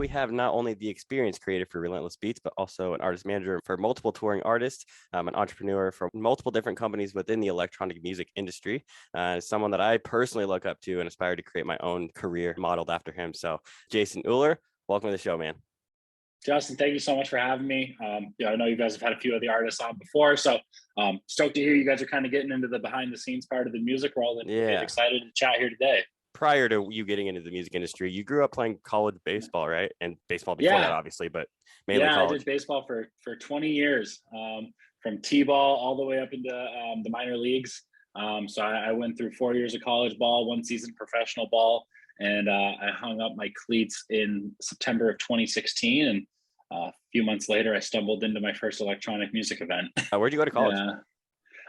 we have not only the experienced creator for Relentless Beats, but also an artist manager for multiple touring artists, an entrepreneur for multiple different companies within the electronic music industry, someone that I personally look up to and aspire to create my own career modeled after him. So Jason Euler, welcome to the show, man. Justin, thank you so much for having me. I know you guys have had a few of the artists on before, so stoked to hear you guys are kind of getting into the behind the scenes part of the music world, and Yeah. excited to chat here today. Prior to you getting into the music industry, you grew up playing college baseball, right? And baseball before that, obviously, but mainly college. I did baseball for 20 years, from T-ball all the way up into the minor leagues. So I went through 4 years of college ball, 1 season professional ball, and I hung up my cleats in September of 2016. And a few months later, I stumbled into my first electronic music event. Where'd you go to college?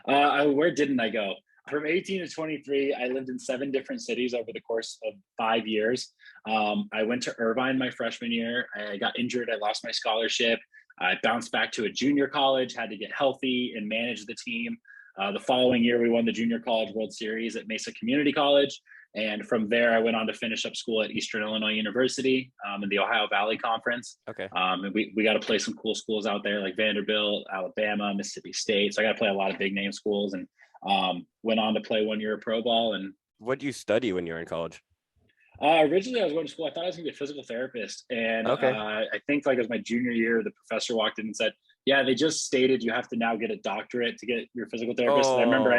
Where didn't I go? From 18 to 23, I lived in 7 different cities over the course of 5 years. I went to Irvine my freshman year. I got injured. I lost my scholarship. I bounced back to a junior college, had to get healthy and manage the team. The following year, we won the Junior College World Series at Mesa Community College. And from there, I went on to finish up school at Eastern Illinois University in the Ohio Valley Conference. Okay. And we got to play some cool schools out there like Vanderbilt, Alabama, Mississippi State. So I got to play a lot of big name schools, and went on to play 1 year of pro ball. And what did you study when you were in college? Originally, I was going to school. I thought I was going to be a physical therapist. And I think like as my junior year, the professor walked in and said, "Yeah, they just stated you have to now get a doctorate to get your physical therapist." And I remember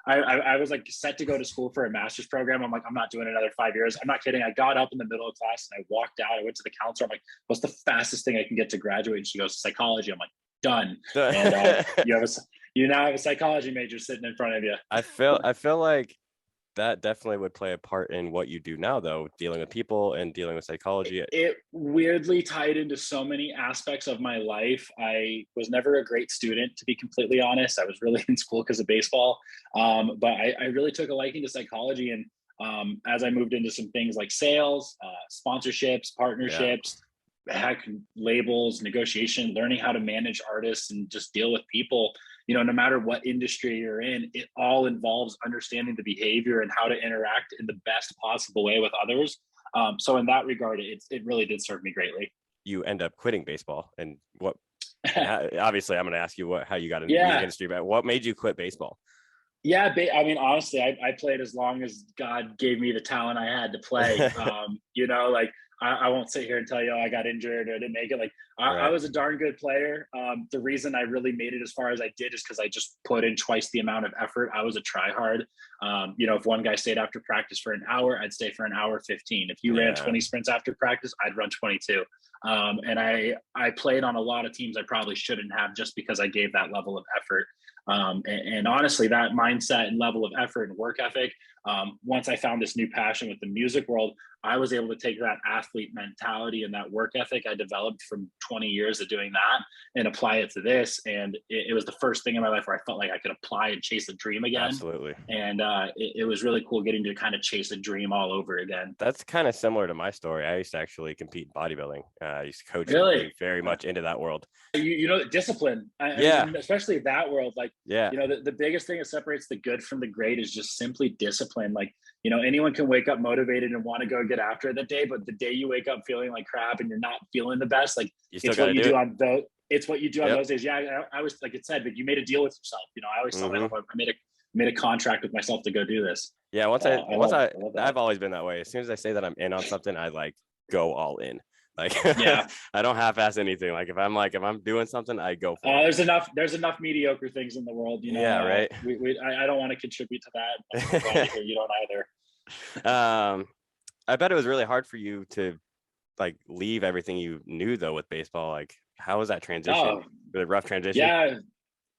I was like set to go to school for a master's program. I'm like, I'm not doing another 5 years. I'm not kidding. I got up in the middle of class and I walked out. I went to the counselor. I'm like, "What's the fastest thing I can get to graduate?" And she goes, "Psychology." I'm like, "Done." And you now have a psychology major sitting in front of you. I feel like that definitely would play a part in what you do now, though, dealing with people and dealing with psychology. It weirdly tied into so many aspects of my life. I was never a great student, to be completely honest. I was really in school because of baseball. But I really took a liking to psychology. And as I moved into some things like sales, sponsorships, partnerships, heck, labels, negotiation, learning how to manage artists and just deal with people, no matter what industry you're in, it all involves understanding the behavior and how to interact in the best possible way with others. So in that regard, it really did serve me greatly. You end up quitting baseball, and what? Obviously, I'm going to ask you how you got into the music industry, but what made you quit baseball? Yeah, I mean, honestly, I played as long as God gave me the talent I had to play. I won't sit here and tell you, I got injured or I didn't make it. I was a darn good player. The reason I really made it as far as I did is because I just put in twice the amount of effort. I was a tryhard. If one guy stayed after practice for an hour, I'd stay for an hour 15. If you ran 20 sprints after practice, I'd run 22. And I played on a lot of teams I probably shouldn't have, just because I gave that level of effort. And honestly, that mindset and level of effort and work ethic, once I found this new passion with the music world, I was able to take that athlete mentality and that work ethic I developed from 20 years of doing that and apply it to this. And it was the first thing in my life where I felt like I could apply and chase a dream again. Absolutely. And it was really cool getting to kind of chase a dream all over again. That's kind of similar to my story. I used to actually compete in bodybuilding. I used to coach. Really? Very much into that world. Discipline. I mean, especially that world. The biggest thing that separates the good from the great is just simply discipline. Anyone can wake up motivated and want to go get after it that day, but the day you wake up feeling like crap and you're not feeling the best, it's what you do on those days. Yeah, I was, like it said, but you made a deal with yourself. I always tell myself I made a contract with myself to go do this. Yeah, I've always been that way. As soon as I say that I'm in on something, I go all in. I don't half-ass anything. If I'm doing something, I go for it. There's enough mediocre things in the world, Yeah, right. I don't want to contribute to that. You don't either. I bet it was really hard for you to leave everything you knew though with baseball. How was that transition? The rough transition? Yeah,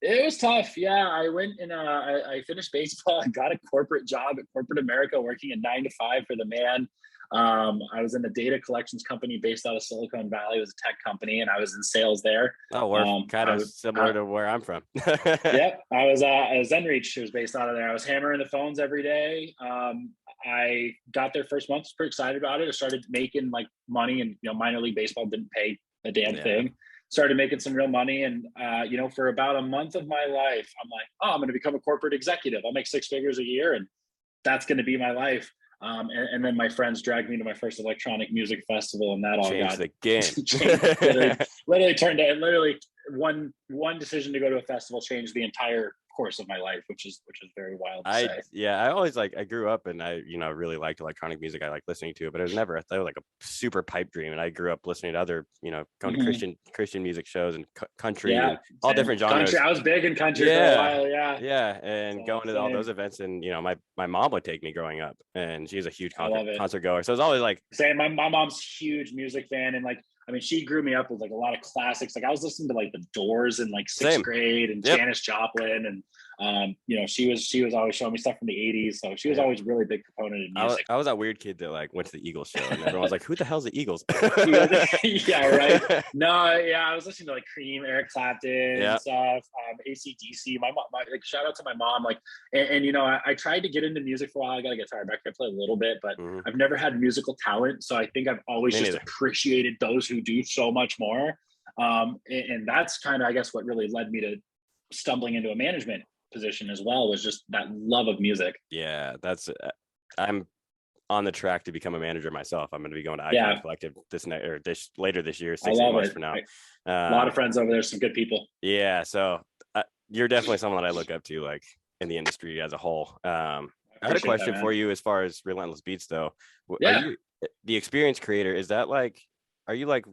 it was tough. Yeah, I went and I finished baseball and got a corporate job at corporate America, working a 9 to 5 for the man. I was in a data collections company based out of Silicon Valley. It was a tech company, and I was in sales there. Oh, we're kind of similar to where I'm from. Yep. I was at Zenreach. It was based out of there. I was hammering the phones every day. I got there first month, was pretty excited about it. I started making money, and minor league baseball didn't pay a damn thing. Started making some real money, and for about a month of my life, I'm like, oh, I'm going to become a corporate executive. I'll make 6 figures a year, and that's going to be my life. And then my friends dragged me to my first electronic music festival, and that all Change got the game. changed. Literally turned out. Literally one decision to go to a festival changed the entire course of my life, which is very wild to say. I always I grew up and I really liked electronic music. I liked listening to it, but it was never like a super pipe dream. And I grew up listening to other going to Christian music shows and country and all different genres. Country, I was big in country for a while. And so, going to all those events, and my mom would take me growing up, and she's a huge concert goer, so it's always like same. My mom's huge music fan, and she grew me up with like a lot of classics. Like I was listening to like the Doors in like sixth grade, and Janis Joplin, and she was always showing me stuff from the 80s. So she was always a really big proponent of music. I was that weird kid that like went to the Eagles show, and everyone was like, "Who the hell's the Eagles?" Yeah, right. No, I was listening to like Cream, Eric Clapton, and stuff. AC/DC. My mom, like shout out to my mom. Like, and I tried to get into music for a while. I got a guitar back. I play a little bit, but I've never had musical talent. So I think I've always just appreciated those who do so much more. And that's kind of, I guess, what really led me to stumbling into a management position as well, was just that love of music. Yeah, I'm on the track to become a manager myself. I'm going to be going to Icon Collective later this year, 16 months from now. A lot of friends over there, some good people. Yeah, so you're definitely someone that I look up to, like in the industry as a whole. I had a question for you as far as Relentless Beats, though. Are you the experience creator? Is that like, are you like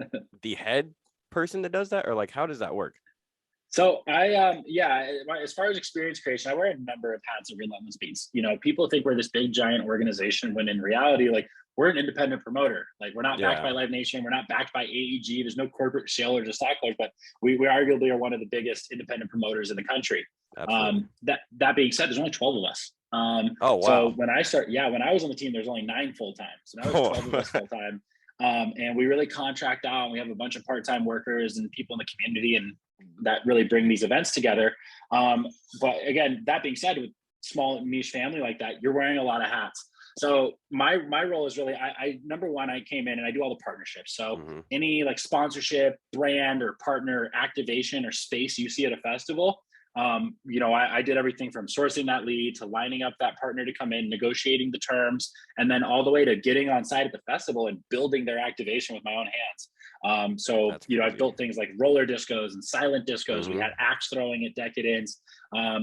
the head person that does that, or like how does that work? So as far as experience creation, I wear a number of hats at Relentless Beats. People think we're this big giant organization, when in reality, like we're an independent promoter. Like we're not backed by Live Nation, we're not backed by AEG. There's no corporate sale or just stockholders, but we arguably are one of the biggest independent promoters in the country. That being said, there's only 12 of us. Oh wow! So when I was on the team, there's only 9 full time. So now there's 12 of us full time. And we really contract out, and we have a bunch of part-time workers and people in the community, and that really bring these events together. But again, that being said, with small niche family like that, you're wearing a lot of hats. So my role is really, I number one, I came in and I do all the partnerships. So any like sponsorship, brand or partner activation or space you see at a festival, I did everything from sourcing that lead to lining up that partner to come in, negotiating the terms, and then all the way to getting on site at the festival and building their activation with my own hands. I've built things like roller discos and silent discos. We had axe throwing at Decadence.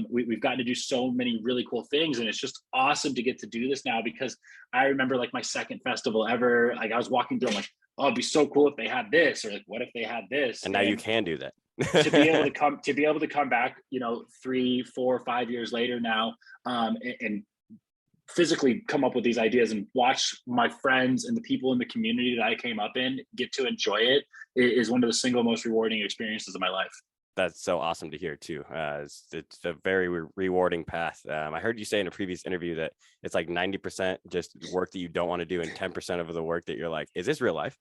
We've gotten to do so many really cool things, and it's just awesome to get to do this now, because I remember like my second festival ever, like I was walking through, I'm like, oh, it'd be so cool if they had this, or like, what if they had this? And now you can do that. to be able to come back, 3, 4, 5 years later now, and physically come up with these ideas and watch my friends and the people in the community that I came up in get to enjoy it is one of the single most rewarding experiences of my life. That's so awesome to hear too. It's a very rewarding path. I heard you say in a previous interview that it's like 90% just work that you don't want to do, and 10% of the work that you're like, is this real life?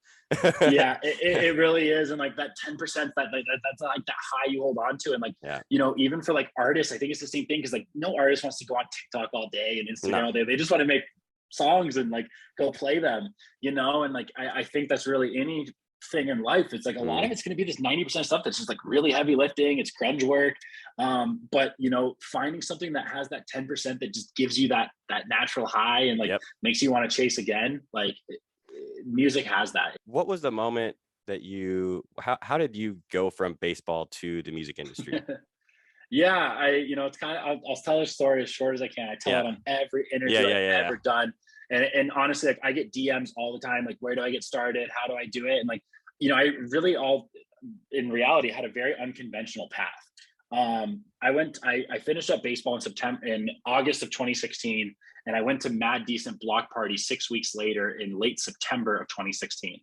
Yeah, it really is. And like that 10%, that's like that high you hold on to. And like, even for like artists, I think it's the same thing. Cause like no artist wants to go on TikTok all day and Instagram all day. They just want to make songs and like go play them, and like, I think that's really any thing in life. It's like a lot of it's going to be this 90% stuff that's just like really heavy lifting, it's grunge work, but finding something that has that 10% that just gives you that natural high and like makes you want to chase again, like music has that. What was the moment that how did you go from baseball to the music industry? Yeah, it's kind of, I'll tell a story as short as I can. I tell it on every interview I've ever done. And honestly, like I get DMs all the time, like, where do I get started? How do I do it? And like, I really in reality had a very unconventional path. I finished up baseball in August of 2016, and I went to Mad Decent Block Party 6 weeks later in late September of 2016.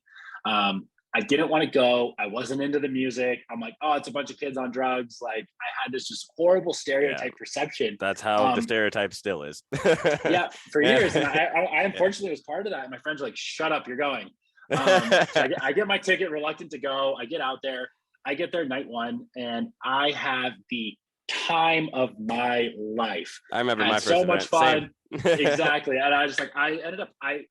I didn't want to go. I wasn't into the music. I'm like, oh, it's a bunch of kids on drugs. Like I had this just horrible stereotype perception. That's how the stereotype still is. Yeah, for years. And I unfortunately was part of that. And my friends were like, shut up, you're going. So I get my ticket, reluctant to go. I get out there. I get there night one, and I have the time of my life. I remember my first so event. Much fun. Exactly. And I just like, I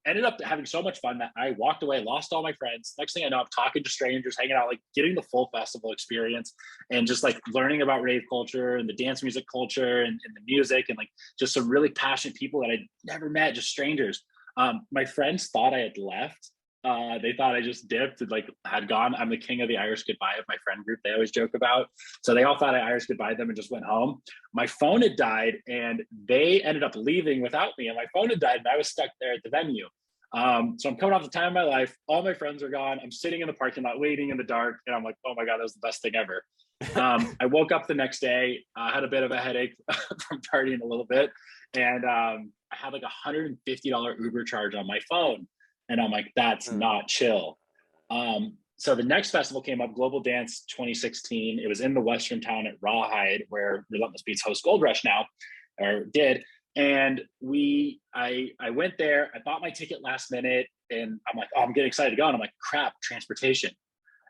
ended up having so much fun that I walked away, lost all my friends. Next thing I know, I'm talking to strangers, hanging out, like getting the full festival experience, and just like learning about rave culture and the dance music culture and the music, and like just some really passionate people that I'd never met, just strangers. My friends thought I had left. They thought I just dipped and like had gone. I'm the king of the Irish goodbye of my friend group. They always joke about. So they all thought I Irish goodbye them and just went home. My phone had died and they ended up leaving without me. And my phone had died and I was stuck there at the venue. So I'm coming off the time of my life. All my friends are gone. I'm sitting in the parking lot waiting in the dark. And I'm like, oh my God, that was the best thing ever. I woke up the next day, had a bit of a headache from partying a little bit. And I had like $150 Uber charge on my phone. And I'm like, that's not chill. So the next festival came up, Global Dance 2016. It was in the Western town at Rawhide, where Relentless Beats hosts Gold Rush now, or did. And I went there, I bought my ticket last minute and I'm like, oh, I'm getting excited to go. And I'm like, crap, transportation.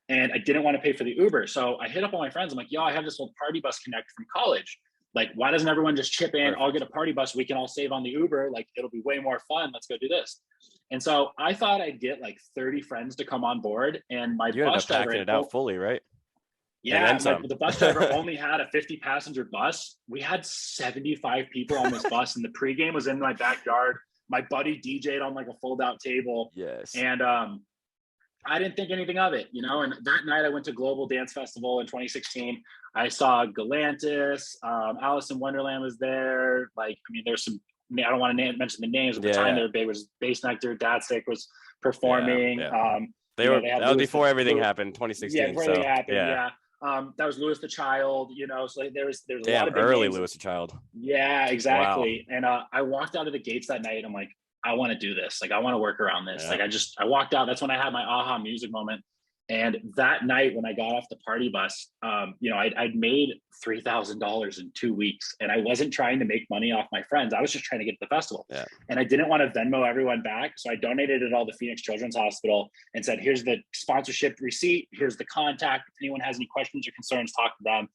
And I didn't want to pay for the Uber. So I hit up all my friends. I'm like, yo, I have this old party bus connect from college. Like, why doesn't everyone just chip in? I'll get a party bus. We can all save on the Uber. Like, it'll be way more fun. Let's go do this. And so I thought I'd get like 30 friends to come on board. And my bus driver packing it out fully, right? Yeah, the bus driver only had a 50 passenger bus. We had 75 people on this bus, and the pregame was in my backyard. My buddy DJ'd on like a fold out table. Yes. And I didn't think anything of it, you know. And that night I went to Global Dance Festival in 2016. I saw Galantis, Alice in Wonderland was there. Like, I mean, there's some, I don't want to mention the names. At the time they were big, was Bass Nectar, Datsick was performing. They were, that was before everything happened, 2016. Yeah, before everything happened, yeah. That was Louis the Child, you know, so there was a lot of big early names. Louis the Child. Yeah, exactly. Wow. And I walked out of the gates that night. I'm like, I want to do this. Like, I want to work around this. Like, I walked out. That's when I had my aha music moment. And that night when I got off the party bus, you know, I'd made $3,000 in 2 weeks, and I wasn't trying to make money off my friends. I was just trying to get to the festival. Yeah. And I didn't want to Venmo everyone back. So I donated it all to Phoenix Children's Hospital and said, here's the sponsorship receipt. Here's the contact. If anyone has any questions or concerns, talk to them.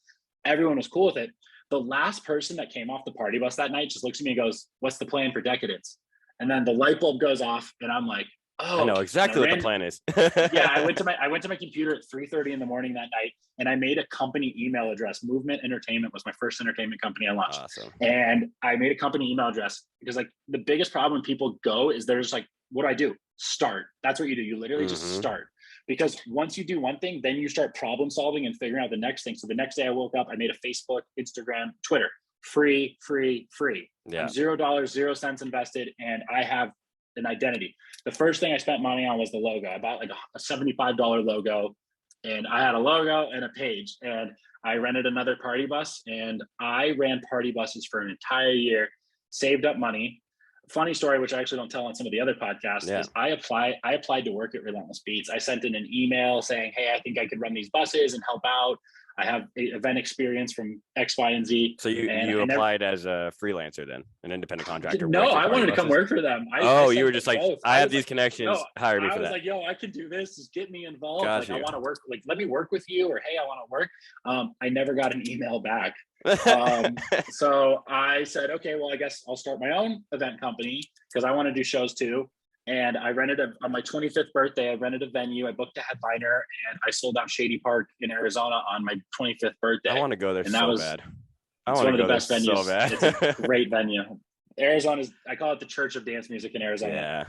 Everyone was cool with it. The last person that came off the party bus that night just looks at me and goes, what's the plan for Decadence? And then the light bulb goes off and I'm like, oh, I know exactly what the plan is. Yeah, I went to my computer at 3:30 in the morning that night, and I made a company email address. Movement Entertainment was my first entertainment company I launched. Awesome. And I made a company email address because like the biggest problem when people go is there's like, what do I do? Start. That's what you do. You literally just start. Because once you do one thing, then you start problem solving and figuring out the next thing. So the next day I woke up, I made a Facebook, Instagram, Twitter, free. Yeah. $0, 0 cents invested, and I have an identity. The first thing I spent money on was the logo. I bought like a $75 logo, and I had a logo and a page, and I rented another party bus, and I ran party buses for an entire year, saved up money. Funny story, which I actually don't tell on some of the other podcasts, is I applied to work at Relentless Beats. I sent in an email saying, hey, I think I could run these buses and help out. I have event experience from X, Y, and Z. So you applied as a freelancer then, an independent contractor? No, I wanted to come work for them. You were just like, both. I have these connections, hire me for that. I was like, yo, I can do this. Just get me involved. Like, I want to work. Like, let me work with you, or hey, I want to work. I never got an email back. So I said, okay, well, I guess I'll start my own event company because I want to do shows too. And I rented on my 25th birthday, I rented a venue. I booked a headliner, and I sold out Shady Park in Arizona on my 25th birthday. I want to go there bad. It's one of the best venues. So bad. It's a great venue. Arizona I call it the Church of Dance Music in Arizona.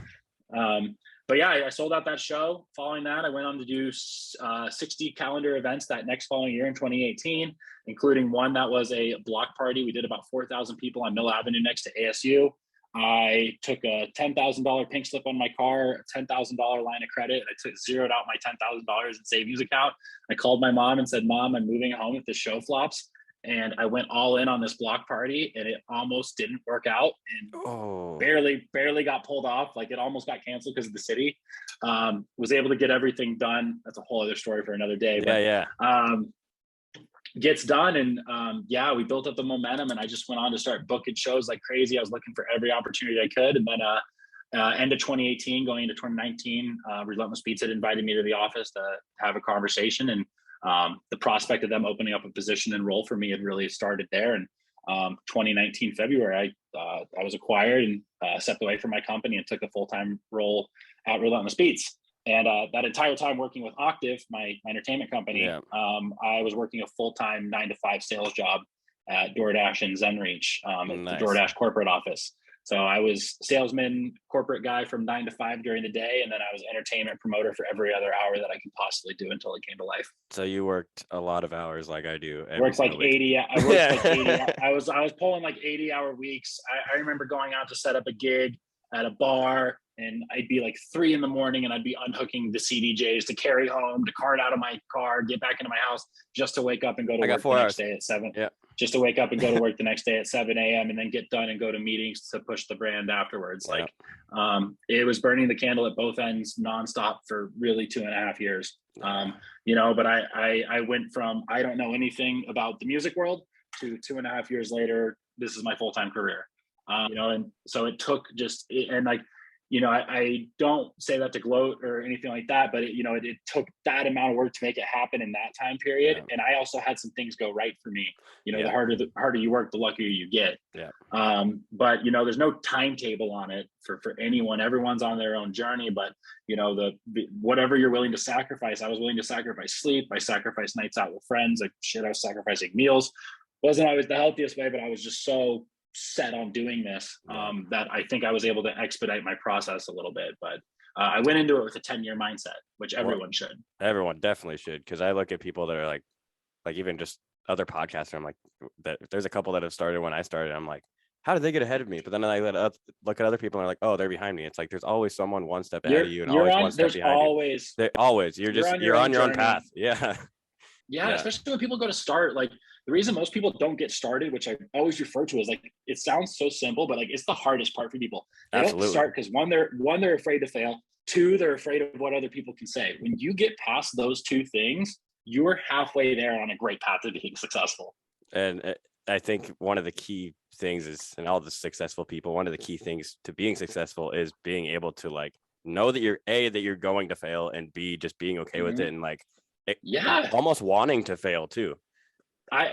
Yeah. But yeah, I sold out that show. Following that, I went on to do 60 calendar events that next following year in 2018, including one that was a block party. We did about 4,000 people on Mill Avenue next to ASU. I took a $10,000 pink slip on my car, a $10,000 line of credit. I zeroed out my $10,000 in savings account. I called my mom and said, Mom, I'm moving home if the show flops. And I went all in on this block party, and it almost didn't work out, and barely got pulled off. Like, it almost got canceled because of the city. Was able to get everything done. That's a whole other story for another day. Gets done, and we built up the momentum, and I just went on to start booking shows like crazy. I was looking for every opportunity I could, and then end of 2018 going into 2019, Relentless Beats had invited me to the office to have a conversation, and the prospect of them opening up a position and role for me had really started there. And 2019 February, I was acquired and stepped away from my company and took a full-time role at Relentless Beats. And that entire time working with Octave, my entertainment company, I was working a full-time 9-to-5 sales job at DoorDash and ZenReach at the DoorDash corporate office. So I was salesman, corporate guy from 9 to 5 during the day, and then I was entertainment promoter for every other hour that I could possibly do until it came to life. So you worked a lot of hours like I do every Worked like single week. 80. I worked like 80. I was pulling like 80-hour weeks. I remember going out to set up a gig at a bar, and I'd be like 3 a.m. and I'd be unhooking the CDJs to carry home, to cart out of my car, get back into my house, just to wake up and go to work the next day at 7. Yeah. Just to wake up and go to work the next day at 7 a.m. and then get done and go to meetings to push the brand afterwards. Yeah. Like, it was burning the candle at both ends nonstop for really 2.5 years. You know, but I went from, I don't know anything about the music world, to 2.5 years later, this is my full-time career. You know, and so it took and like, you know, I don't say that to gloat or anything like that, but it took that amount of work to make it happen in that time period. Yeah. And I also had some things go right for me. You know, yeah. the harder you work, the luckier you get. Yeah. But you know, there's no timetable on it for anyone. Everyone's on their own journey. But you know, whatever you're willing to sacrifice, I was willing to sacrifice sleep. I sacrificed nights out with friends. Like shit, I was sacrificing meals. Wasn't always the healthiest way, but I was just so set on doing this that I think I was able to expedite my process a little bit. But I went into it with a 10-year mindset, which everyone should. Everyone definitely should, because I look at people that are like even just other podcasters. I'm like, there's a couple that have started when I started. I'm like, how did they get ahead of me? But then I look at other people and I'm like, oh, they're behind me. It's like there's always someone one step ahead of you and always one step behind you. Always. You're on your own path. Yeah, especially when people go to start. Like the reason most people don't get started, which I always refer to as like, it sounds so simple, but like it's the hardest part for people. They don't start because one, they're afraid to fail. 2, they're afraid of what other people can say. When you get past those 2 things, you're halfway there on a great path to being successful. And I think one of the key things is, and all the successful people, one of the key things to being successful is being able to like know that you're going to fail, and B, just being okay with it, and like almost wanting to fail too.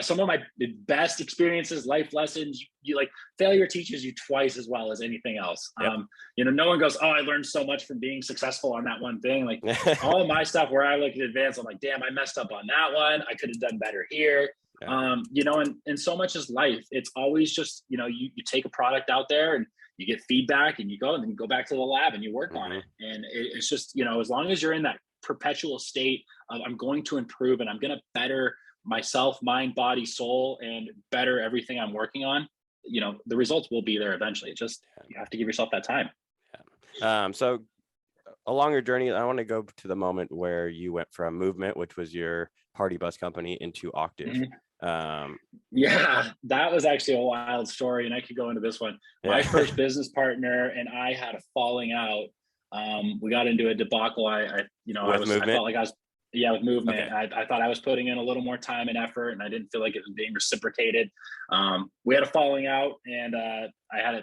Some of my best experiences, life lessons, you like, failure teaches you twice as well as anything else. Yep. You know, no one goes, oh, I learned so much from being successful on that one thing. Like all of my stuff where I look at advance, I'm like, damn, I messed up on that one. I could have done better here. Yeah. You know, and so much is life. It's always just, you know, you take a product out there and you get feedback and you go, and then you go back to the lab and you work on it. And it's just, you know, as long as you're in that perpetual state of I'm going to improve and I'm going to better myself, mind, body, soul, and better everything I'm working on, you know, the results will be there eventually. It's just, you have to give yourself that time. Yeah. So along your journey, I want to go to the moment where you went from Movement, which was your party bus company, into Octave. Yeah, that was actually a wild story, and I could go into this one. My first business partner and I had a falling out. We got into a debacle. I felt like I was, with Movement. Okay. I thought I was putting in a little more time and effort, and I didn't feel like it was being reciprocated. We had a falling out, and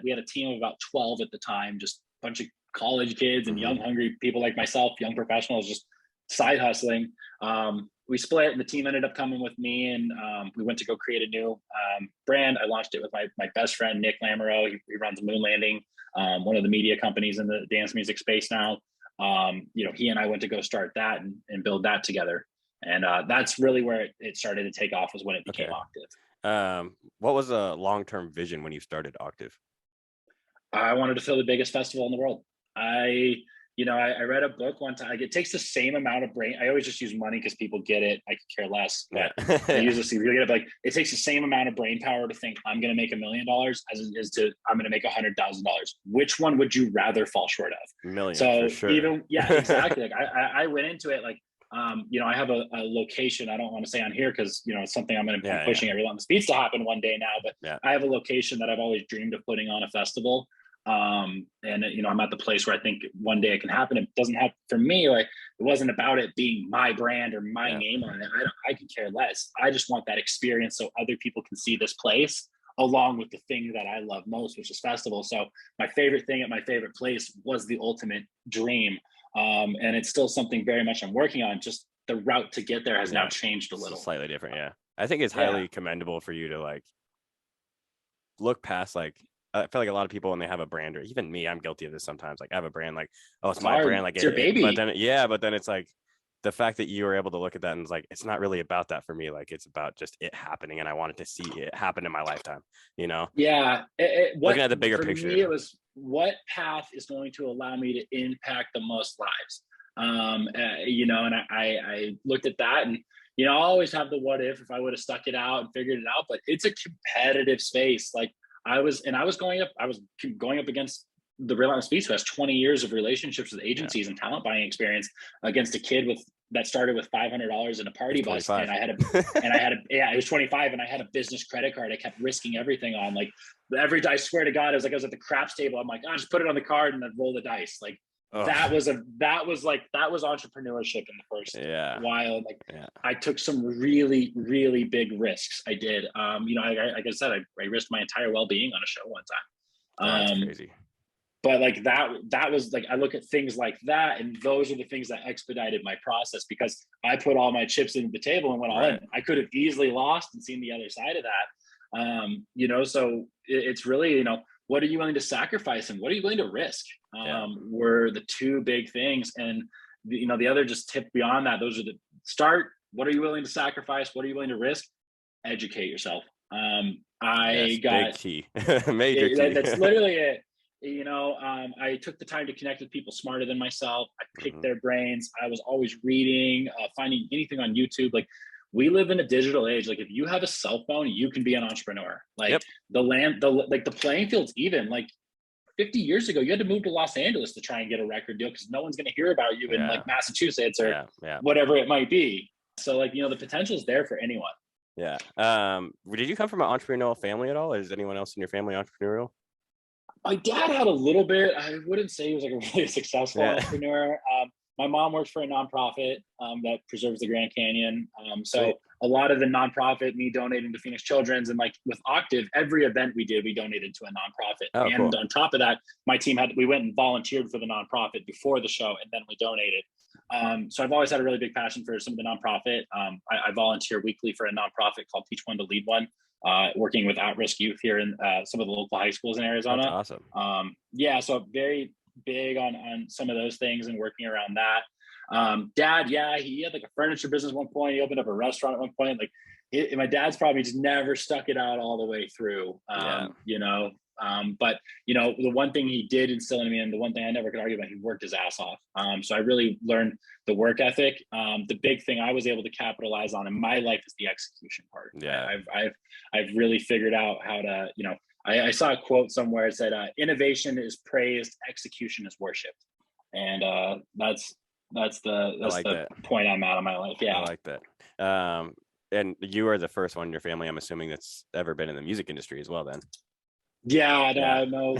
we had a team of about 12 at the time, just a bunch of college kids and young, hungry people like myself, young professionals, just side hustling. We split, and the team ended up coming with me, and we went to go create a new brand. I launched it with my best friend, Nick Lamoureux. He runs Moon Landing, one of the media companies in the dance music space now. You know, he and I went to go start that and build that together. And that's really where it started to take off, was when it became Octave. What was a long-term vision when you started Octave? I wanted to fill the biggest festival in the world. I read a book one time. Like, it takes the same amount of brain. I always just use money because people get it. I could care less. But I use this. You get it. Like, it takes the same amount of brain power to think I'm going to make $1 million as it is to I'm going to make $100,000. Which one would you rather fall short of? Million. So for sure. Exactly. Like I went into it like, I have a location. I don't want to say on here because it's something I'm going to be pushing every Relentless Beats to happen one day now. But I have a location that I've always dreamed of putting on a festival. I'm at the place where I think one day it can happen. It doesn't have, for me, like, it wasn't about it being my brand or my name on it. I could care less. I just want that experience so other people can see this place along with the thing that I love most, which is festival. So my favorite thing at my favorite place was the ultimate dream. And it's still something very much I'm working on. Just the route to get there has now changed a little. Slightly different. Yeah. I think it's highly commendable for you to like look past, like, I feel like a lot of people, when they have a brand, or even me, I'm guilty of this sometimes. Like, I have a brand, like, oh, it's my brand, like, it's your baby. But then it's like, the fact that you were able to look at that and it's like, it's not really about that for me. Like it's about just it happening. And I wanted to see it happen in my lifetime, you know? Yeah. Looking at the bigger For picture. me, it was what path is going to allow me to impact the most lives. You know, and I looked at that, and, you know, I always have the what if I would have stuck it out and figured it out, but it's a competitive space. Like I was going up against the Relentless Beats, who has 20 years of relationships with agencies and talent buying experience, against a kid that started with $500 in a party bus. And it was 25, and I had a business credit card. I kept risking everything on, like, I swear to God, I was at the craps table. I'm like, oh, just put it on the card and then roll the dice. Like that was entrepreneurship in the first while. Like I took some really, really big risks. I did. You know, like I said, I risked my entire well-being on a show one time. That's crazy. But like that was like, I look at things like that, and those are the things that expedited my process, because I put all my chips into the table and went all in. I could have easily lost and seen the other side of that. You know, so it's really, you know, what are you willing to sacrifice and what are you willing to risk? Were the two big things. And you know, the other just tip beyond that, those are the start. What are you willing to sacrifice? What are you willing to risk? Educate yourself. Big key. Major key. That's literally it. You know, I took the time to connect with people smarter than myself. I picked their brains. I was always reading, finding anything on YouTube. Like, we live in a digital age. Like, if you have a cell phone, you can be an entrepreneur. Like the playing field's even. Like 50 years ago, you had to move to Los Angeles to try and get a record deal, because no one's going to hear about you in like Massachusetts or whatever it might be. So like, you know, the potential is there for anyone. Yeah. Did you come from an entrepreneurial family at all? Is anyone else in your family entrepreneurial? My dad had a little bit. I wouldn't say he was like a really successful entrepreneur. My mom works for a nonprofit that preserves the Grand Canyon. So a lot of the nonprofit, me donating to Phoenix Children's, and like with Octave, every event we did, we donated to a nonprofit. On top of that, my team we went and volunteered for the nonprofit before the show, and then we donated. So I've always had a really big passion for some of the nonprofit. I volunteer weekly for a nonprofit called Teach One to Lead One. Working with at-risk youth here in some of the local high schools in Arizona. That's awesome. So very big on some of those things and working around that. Dad, he had like a furniture business at one point. He opened up a restaurant at one point. Like my dad's probably just never stuck it out all the way through. You know, but you know, the one thing he did instill in me, and the one thing I never could argue about, he worked his ass off. So I really learned the work ethic. The big thing I was able to capitalize on in my life is the execution part. I've really figured out how to, you know, I saw a quote somewhere. It said, innovation is praised, execution is worshipped. And that's the point I'm at in my life. I like that. And you are the first one in your family, I'm assuming, that's ever been in the music industry as well then. No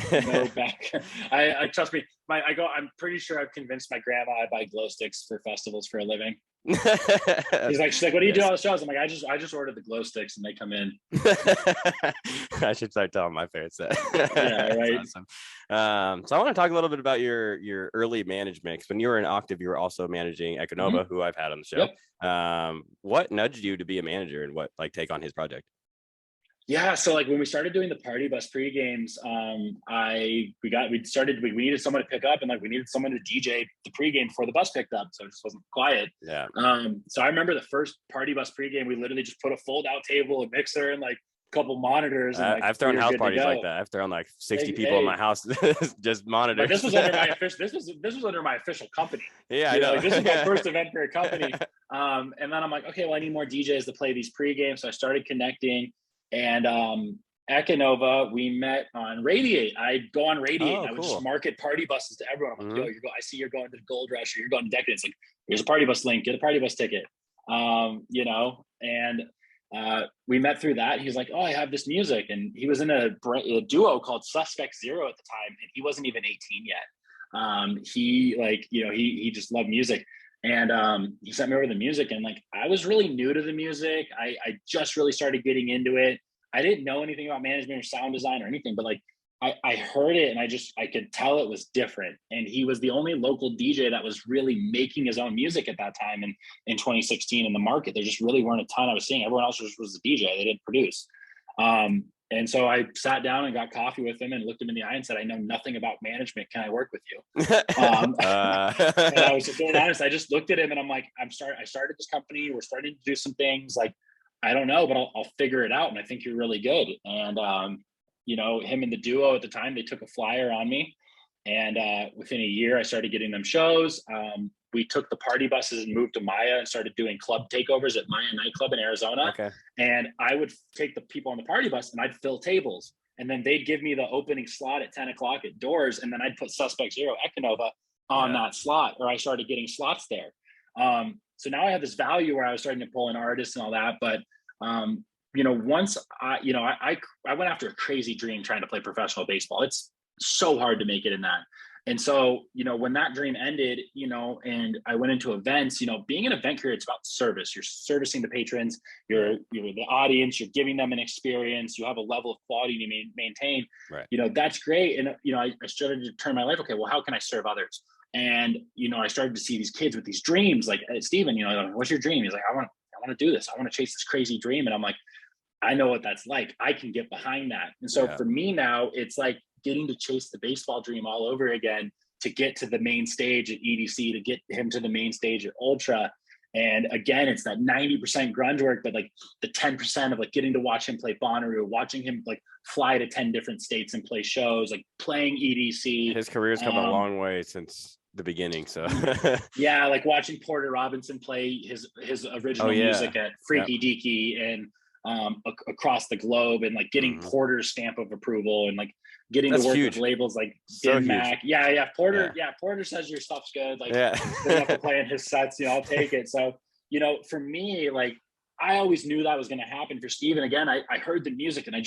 back. I trust me. I'm pretty sure I've convinced my grandma I buy glow sticks for festivals for a living. She's like, what do you do on the shows? I'm like, I just ordered the glow sticks and they come in. I should start telling my parents that. Right. Awesome. So I want to talk a little bit about your early management. When you were in Octave, you were also managing Econova, who I've had on the show. What nudged you to be a manager and what take on his project? So like when we started doing the party bus pre-games, we needed someone to pick up, and like we needed someone to DJ the pre-game before the bus picked up, so it just wasn't quiet. So I remember the first party bus pre-game, we literally just put a fold-out table, a mixer, and like a couple monitors. And, I've thrown house parties like that. I've thrown like 60 people in my house, just monitors. But this was under my official. This was under my official company. I know. Like, this is my first event for a company. And then I'm like, okay, well, I need more DJs to play these pre-games, so I started connecting. And Econova, we met on Radiate. I'd go on Radiate, and I would just market party buses to everyone. I'm like, I see you're going to the Gold Rush, or you're going to Decadence. Like, here's a party bus link, get a party bus ticket. You know, and we met through that. He's like, I have this music. And he was in a duo called Suspect Zero at the time, and he wasn't even 18 yet. He just loved music. And he sent me over the music, and like I was really new to the music. I just really started getting into it. I didn't know anything about management or sound design or anything, but like I heard it, and I could tell it was different. And he was the only local DJ that was really making his own music at that time in 2016 in the market. There just really weren't a ton I was seeing. Everyone else was the DJ. They didn't produce. And so I sat down and got coffee with him and looked him in the eye and said, I know nothing about management. Can I work with you? And I was just being honest. I just looked at him and I'm like, I started this company. We're starting to do some things. Like, I don't know, but I'll figure it out. And I think you're really good. And, him and the duo at the time, they took a flyer on me. And within a year, I started getting them shows. We took the party buses and moved to Maya and started doing club takeovers at Maya nightclub in Arizona. Okay. And I would take the people on the party bus and I'd fill tables. And then they'd give me the opening slot at 10 o'clock at doors. And then I'd put Suspect Zero Econova on that slot, or I started getting slots there. So now I have this value where I was starting to pull in artists and all that. But, once I went after a crazy dream trying to play professional baseball. It's so hard to make it in that. And so, when that dream ended, and I went into events, being an event creator, it's about service. You're servicing the patrons, you're the audience, you're giving them an experience, you have a level of quality to maintain, right. That's great. And, I started to turn my life, okay, well, how can I serve others? And, I started to see these kids with these dreams, like, hey, Steven, what's your dream? He's like, I want to do this. I want to chase this crazy dream. And I'm like, I know what that's like. I can get behind that. And so for me now, it's like getting to chase the baseball dream all over again, to get to the main stage at EDC, to get him to the main stage at Ultra. And again, it's that 90% grunge work, but like the 10% of like getting to watch him play Bonnaroo, watching him like fly to 10 different states and play shows, like playing EDC. His career's come a long way since the beginning. So yeah, like watching Porter Robinson play his original music at Freaky Deaky and across the globe, and like getting Porter's stamp of approval, and like getting to work with labels like Din Mac. Porter says your stuff's good. Like doesn't have to play in his sets, I'll take it. So, for me, like I always knew that was going to happen for Steven. Again, I heard the music and I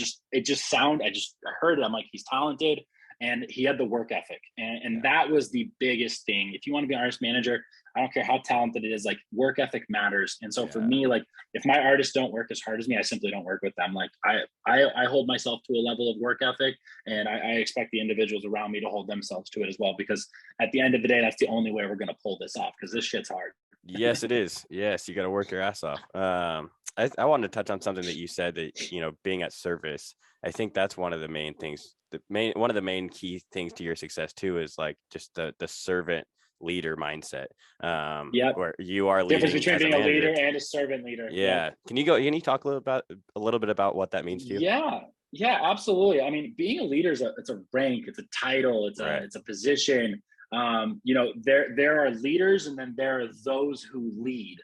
heard it. I'm like, he's talented and he had the work ethic. And that was the biggest thing. If you want to be an artist manager, I don't care how talented it is, like work ethic matters. And so for me, like if my artists don't work as hard as me, I simply don't work with them. Like I hold myself to a level of work ethic, and I expect the individuals around me to hold themselves to it as well, because at the end of the day, that's the only way we're going to pull this off, because this shit's hard. Yes, it is. Yes, you got to work your ass off. I wanted to touch on something that you said, that, being at service. I think that's one of the main things. One of the main key things to your success too is like just the servant leader mindset. Where you are leading. Difference between being a leader and a servant leader. Yeah. Can you talk a little bit about what that means to you? Yeah, absolutely. I mean, being a leader it's a rank, it's a title, it's a position. There are leaders, and then there are those who lead.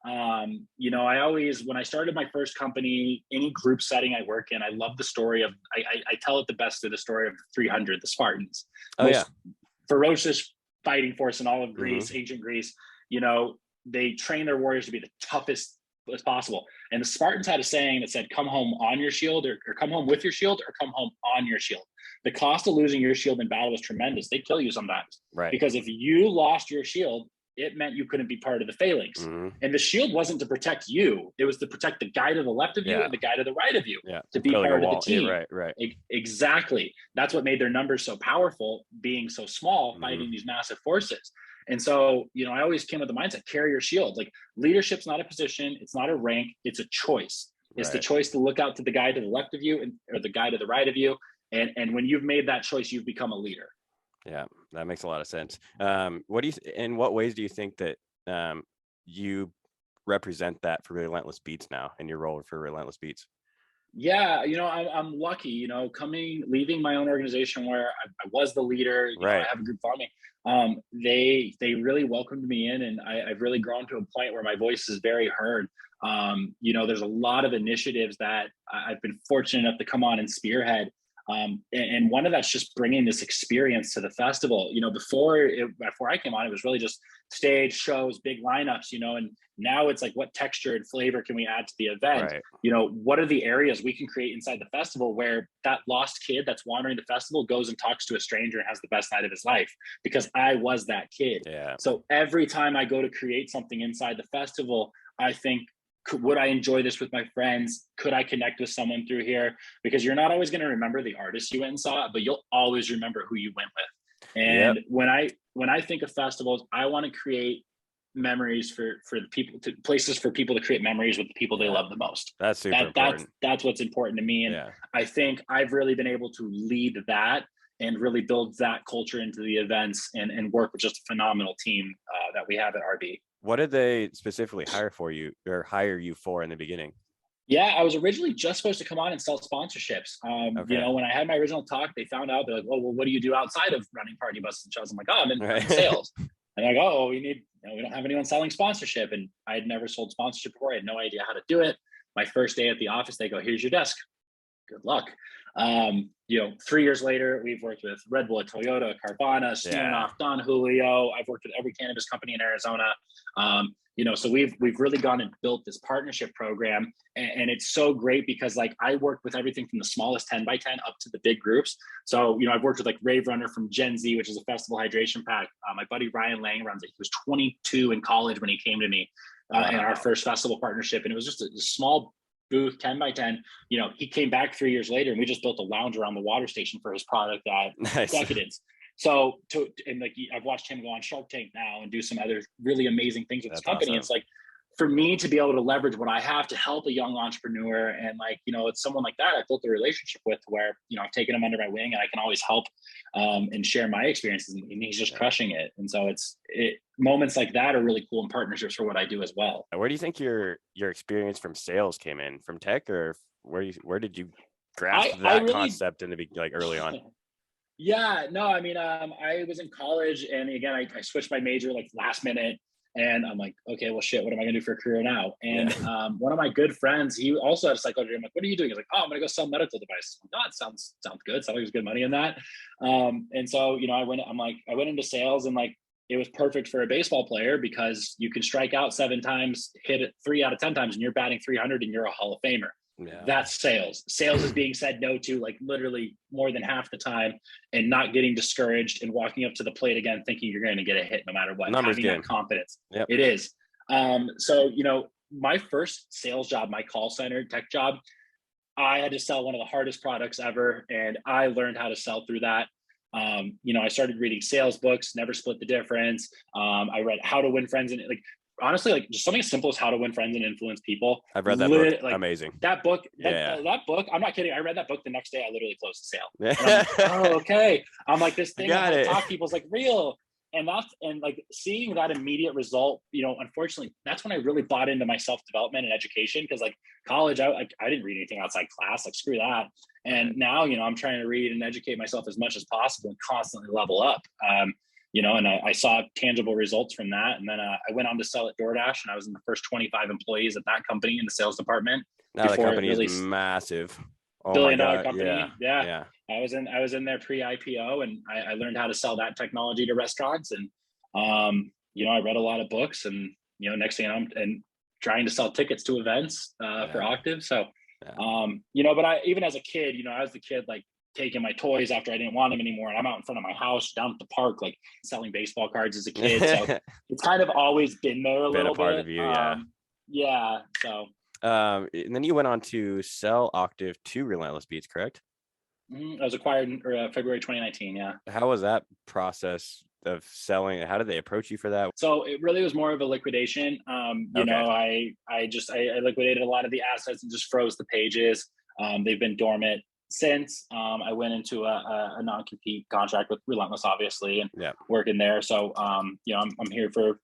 I always, when I started my first company, any group setting I work in, I love the story of, I tell it the best through the story of 300, the Spartans. Most ferocious fighting force in all of Greece, ancient Greece. They train their warriors to be the toughest as possible. And the Spartans had a saying that said, come home on your shield, or come home with your shield, or come home on your shield. The cost of losing your shield in battle was tremendous. They'd kill you sometimes. Right. Because if you lost your shield, it meant you couldn't be part of the phalanx. And the shield wasn't to protect you. It was to protect the guy to the left of you and the guy to the right of you, to be part of the team. Right. Exactly. That's what made their numbers so powerful, being so small, fighting these massive forces. And so, I always came with the mindset, carry your shield. Like, leadership's not a position. It's not a rank. It's a choice. It's the choice to look out to the guy to the left of you or the guy to the right of you. And when you've made that choice, you've become a leader. Yeah, that makes a lot of sense. In what ways do you think that you represent that for Relentless Beats now, in your role for Relentless Beats? Yeah, I'm lucky, leaving my own organization where I was the leader. I have a group following. They really welcomed me in, and I've really grown to a point where my voice is very heard. There's a lot of initiatives that I've been fortunate enough to come on and spearhead. And one of that's just bringing this experience to the festival. Before I came on, it was really just stage shows, big lineups, and now it's like, what texture and flavor can we add to the event? What are the areas we can create inside the festival where that lost kid that's wandering the festival goes and talks to a stranger and has the best night of his life, because I was that kid. So every time I go to create something inside the festival, I think, would I enjoy this with my friends? Could I connect with someone through here? Because you're not always going to remember the artist you went and saw, but you'll always remember who you went with. And when I think of festivals, I want to create memories for the people, to places for people to create memories with the people they love the most. That's super important. That's what's important to me. And I think I've really been able to lead that and really build that culture into the events, and work with just a phenomenal team that we have at RB. What did they specifically hire you for in the beginning? Yeah, I was originally just supposed to come on and sell sponsorships. You know, when I had my original talk, they found out, they're like, "Oh, well, what do you do outside of running party buses and shows?" I'm like, "Oh, I'm in sales." And they're like, "Oh, we don't have anyone selling sponsorship." And I had never sold sponsorship before. I had no idea how to do it. My first day at the office, they go, "Here's your desk. Good luck." You know, 3 years later, we've worked with Red Bull, Toyota, Carvana, Smirnoff, Don Julio. I've worked with every cannabis company in Arizona. You know, so we've really gone and built this partnership program, and it's so great because like I worked with everything from the smallest 10 by 10 up to the big groups. So, you know, I've worked with like Rave Runner from Gen Z, which is a festival hydration pack. My buddy Ryan Lang runs it. He was 22 in college when he came to me in our first festival partnership, and it was just a small booth, 10 by 10. You know, he came back 3 years later, and we just built a lounge around the water station for his product at Decadence. So and like I've watched him go on Shark Tank now and do some other really amazing things with his company. Awesome. It's like, for me to be able to leverage what I have to help a young entrepreneur, and like, you know, it's someone like that I built a relationship with, where, you know, I've taken him under my wing and I can always help and share my experiences, and he's just crushing it. And so moments like that are really cool in partnerships for what I do as well. Where do you think your experience from sales came in? From tech, or where did you grasp that concept in the like early on? Yeah, no, I mean, I was in college, and again, I switched my major like last minute, and I'm like, okay, well, shit, what am I gonna do for a career now? And one of my good friends, he also had a psychology. I'm like, what are you doing? He's like, oh, I'm gonna go sell medical devices. I'm like, oh, it sounds good. Sounds like there's good money in that. And so, you know, I went into sales, and like, it was perfect for a baseball player because you can strike out 7 times, hit it 3 out of 10 times, and you're batting 300, and you're a Hall of Famer. That's sales. Sales is being said no to like literally more than half the time, and not getting discouraged and walking up to the plate again thinking you're going to get a hit no matter what. Numbers having game. That confidence. It is. So, you know, my first sales job, my call center tech job, I had to sell one of the hardest products ever, and I learned how to sell through that. You know, I started reading sales books, Never Split the Difference. I read How to Win Friends, and like, honestly, like just something as simple as How to Win Friends and Influence People. I've read that book. Like, amazing. That book, that book, I'm not kidding. I read that book the next day. I literally closed the sale. Like, oh, okay. I'm like, this thing I talk to people is like real. And like seeing that immediate result, you know, unfortunately, that's when I really bought into my self-development and education. Cause like college, I didn't read anything outside class, like screw that. And now, you know, I'm trying to read and educate myself as much as possible and constantly level up. You know, and I saw tangible results from that. And then I went on to sell at DoorDash, and I was in the first 25 employees at that company in the sales department. Now the company is massive. Billion-dollar company. Yeah. I was in there pre-IPO, and I learned how to sell that technology to restaurants. And, you know, I read a lot of books, and, you know, next thing I'm trying to sell tickets to events for Octave. So, you know, but even as a kid, you know, I was the kid, like, taking my toys after I didn't want them anymore, and I'm out in front of my house down at the park, like selling baseball cards as a kid. So it's kind of always been there a little part bit. Of you, So and then you went on to sell Octave to Relentless Beats, correct? I was acquired in February 2019. Yeah. How was that process of selling? How did they approach you for that? So it really was more of a liquidation. You know, I liquidated a lot of the assets and just froze the pages. They've been dormant since. I went into a non-compete contract with Relentless, obviously, and working there. So, you know, I'm here for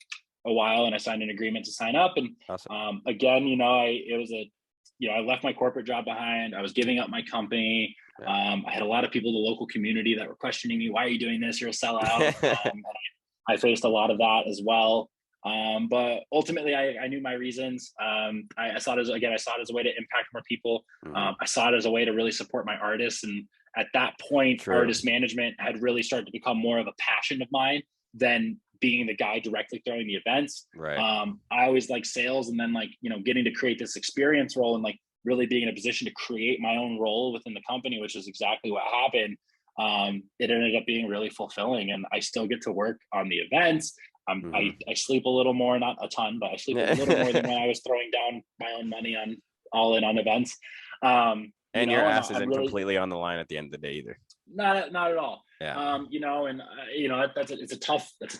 a while, and I signed an agreement to sign up. And awesome. Again, you know, I left my corporate job behind. I was giving up my company. I had a lot of people in the local community that were questioning me. Why are you doing this? You're a sellout. And I faced a lot of that as well. But ultimately I knew my reasons. I saw it as a way to impact more people. I saw it as a way to really support my artists. And at that point, artist management had really started to become more of a passion of mine than being the guy directly throwing the events. I always like sales, and then like, you know, getting to create this experience role and like really being in a position to create my own role within the company, which is exactly what happened. It ended up being really fulfilling, and I still get to work on the events. I sleep a little more, not a ton, but I sleep a little more than when I was throwing down my own money on events. And your ass isn't really completely on the line at the end of the day either. Not at all. Yeah. And it's a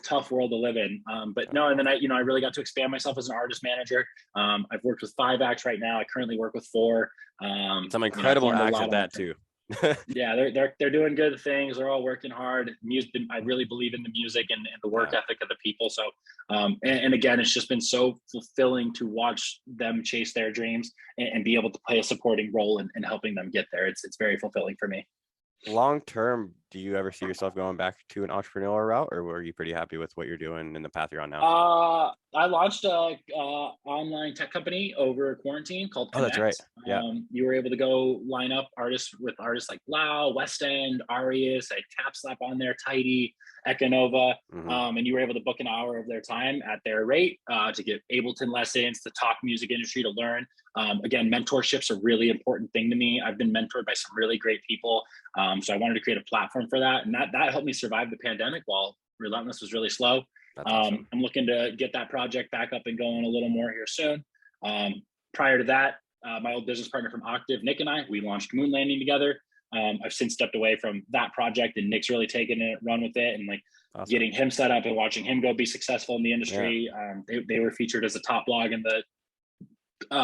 tough world to live in. But no, and then I really got to expand myself as an artist manager. I've worked with 5 acts right now. I currently work with 4. Some I've incredible learned a acts lot at on that it. too. Yeah, they're doing good things. They're all working hard. Music, I really believe in the music and the work Yeah. ethic of the people. So, and again, it's just been so fulfilling to watch them chase their dreams and be able to play a supporting role in helping them get there. It's very fulfilling for me. Long term, do you ever see yourself going back to an entrepreneurial route, or were you pretty happy with what you're doing in the path you're on now? I launched a online tech company over quarantine called Oh, that's Connect. right. Yeah. You were able to go line up artists with artists like Lau, West End, Arias, I Tap Slap on there, Tidy, Ecanova, Hmm. and you were able to book an hour of their time at their rate to get Ableton lessons, to talk music industry, to learn. Again, mentorship's a really important thing to me. I've been mentored by some really great people, so I wanted to create a platform for that, and that helped me survive the pandemic while Relentless was really slow. That's awesome. I'm looking to get that project back up and going a little more here soon. Prior to that, my old business partner from Octave, Nick, and we launched Moon Landing together. I've since stepped away from that project, and Nick's really taken it, run with it, and like Awesome. getting him set up and watching him go be successful in the Yeah. industry. They were featured as a top blog in the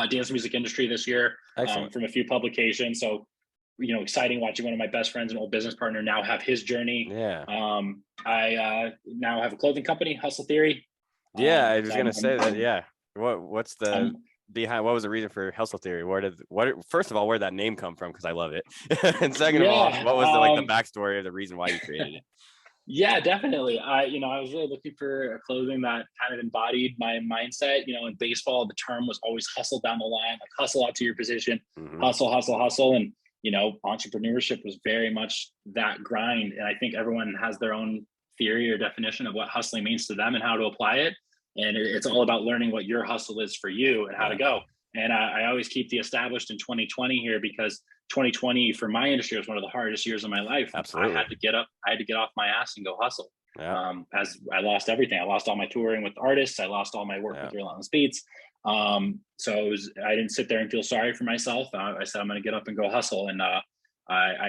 dance music industry this year Excellent. from a few publications. So, exciting watching one of my best friends and old business partner now have his journey. Yeah. I now have a clothing company, Hustle Theory. Yeah, I was So gonna say that. Yeah. What's the I'm behind? What was the reason for Hustle Theory? First of all, where did that name come from? Because I love it. And second of all, yeah, what was the backstory of the reason why you created it? yeah, definitely. I was really looking for a clothing that kind of embodied my mindset. In baseball, the term was always hustle down the line, like hustle out to your position, Hmm. hustle, hustle, hustle. And, entrepreneurship was very much that grind. And I think everyone has their own theory or definition of what hustling means to them and how to apply it. And it's all about learning what your hustle is for you and how to Yeah, go. And I always keep the established in 2020 here, because 2020 for my industry was one of the hardest years of my life. I absolutely. had to get up, I had to get off my ass and go hustle. Yeah, As I lost everything. I lost all my touring with artists. I lost all my work yeah, with Relentless Beats. So I didn't sit there and feel sorry for myself. I said, I'm going to get up and go hustle. And I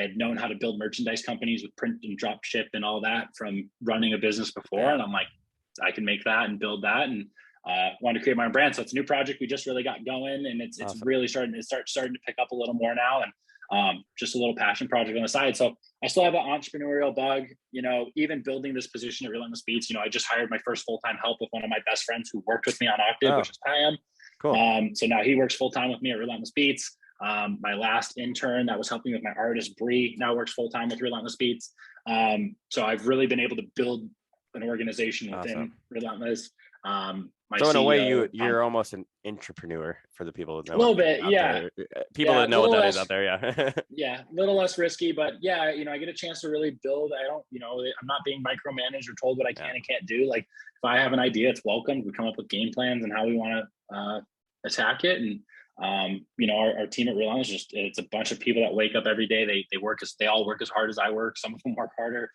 had known how to build merchandise companies with print and drop ship and all that from running a business before. yeah. And I'm like, I can make that and build that. And wanted to create my own brand. So it's a new project we just really got going, and it's Awesome. really starting to pick up a little more now, and just a little passion project on the side. So I still have an entrepreneurial bug, even building this position at Relentless Beats. I just hired my first full-time help with one of my best friends who worked with me on Octave, Oh, which is Pam. cool. So now he works full-time with me at Relentless Beats. My last intern that was helping with my artist, Bree, now works full-time with Relentless Beats. So I've really been able to build an organization within Awesome. Relentless. My So in a way, CEO, you're almost an entrepreneur for the people that a know little it bit, out yeah, there. People a that know what little that is less, out there. Yeah. yeah, a little less risky, but yeah, I get a chance to really build. I don't, I'm not being micromanaged or told what I Yeah. can and can't do. Like if I have an idea, it's welcome. We come up with game plans and how we want to attack it. And our team at Relentless it's a bunch of people that wake up every day. They all work as hard as I work. Some of them work harder,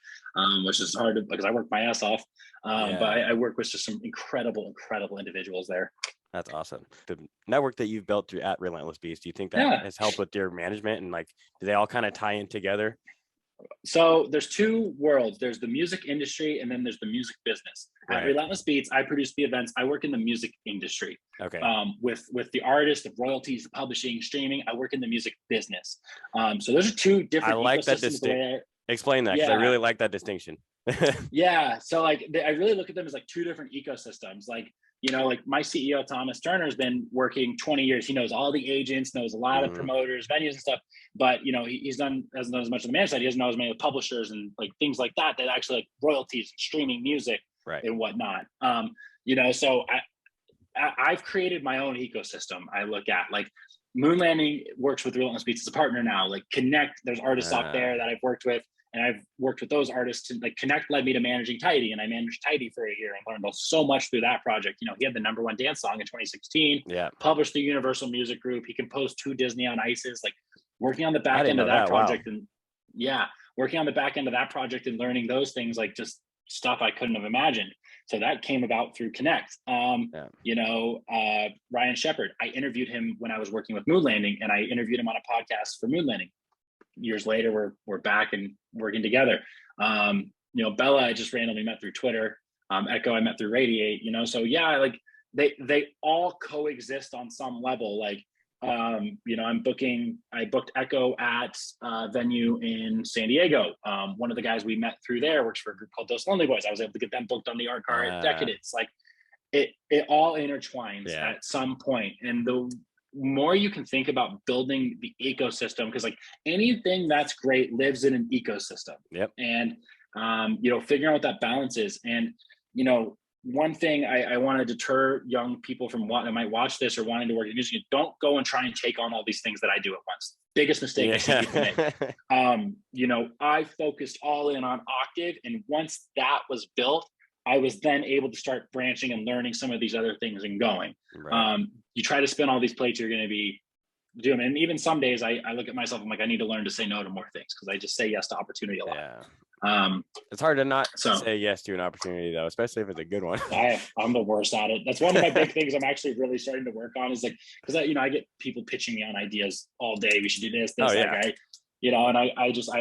which is hard because I work my ass off. But Yeah. I work with just some incredible individuals there. That's awesome. The network that you've built through at Relentless Beats, do you think that Yeah. has helped with your management, and do they all kind of tie in together? So there's 2 worlds. There's the music industry, and then there's the music business. At Right. Relentless Beats, I produce the events. I work in the music industry. Okay. With the artists, the royalties, the publishing, streaming. I work in the music business. So those are 2 different I like that ecosystems. The way Explain that, because I yeah, really like that distinction. yeah. So I really look at them as like 2 different ecosystems. Like my CEO Thomas Turner has been working 20 years. He knows all the agents, knows a lot of Mhm. promoters, venues and stuff. But he's hasn't done as much of the management side. He doesn't know as many of the publishers and like things like that actually like royalties and streaming music Right. and whatnot. So I've created my own ecosystem. I look at like Moon Landing works with Relentless Beats as a partner now. Like Connect, there's artists out there that I've worked with, and I've worked with those artists. And like Connect led me to managing Tidy, and I managed Tidy for a year and learned so much through that project. He had the #1 dance song in 2016. Yeah. Published the Universal Music Group. He composed 2 Disney on Ices. Like working on the I back didn't end know of that that. Wow. project, and yeah, working on the back end of that project and learning those things, like just stuff I couldn't have imagined. So that came about through Connect. Ryan Shepard, I interviewed him when I was working with Moon Landing, and I interviewed him on a podcast for Moon Landing. years later, we're back and working together. Bella, I just randomly met through Twitter. Echo, I met through Radiate. So yeah, like they all coexist on some level. Like, I booked Echo at a venue in San Diego. One of the guys we met through there works for a group called Those Lonely Boys. I was able to get them booked on the art car at Decadence. Like it all intertwines at some point. And the more you can think about building the ecosystem, because like anything that's great lives in an ecosystem. Yep. And figuring out what that balance is. And one thing I want to deter young people from what might watch this or wanting to work in music, don't go and try and take on all these things that I do at once. Biggest mistake I see people make. I focused all in on octave, and once that was built, I was then able to start branching and learning some of these other things and going. Right. You try to spin all these plates, you're going to be doing. And even some days I look at myself, I'm like, I need to learn to say no to more things, because I just say yes to opportunity a lot. Yeah. It's hard to not say yes to an opportunity, though, especially if it's a good one. I'm the worst at it. That's one of my big things I'm actually really starting to work on, is like, because I get people pitching me on ideas all day. We should do this. And I'm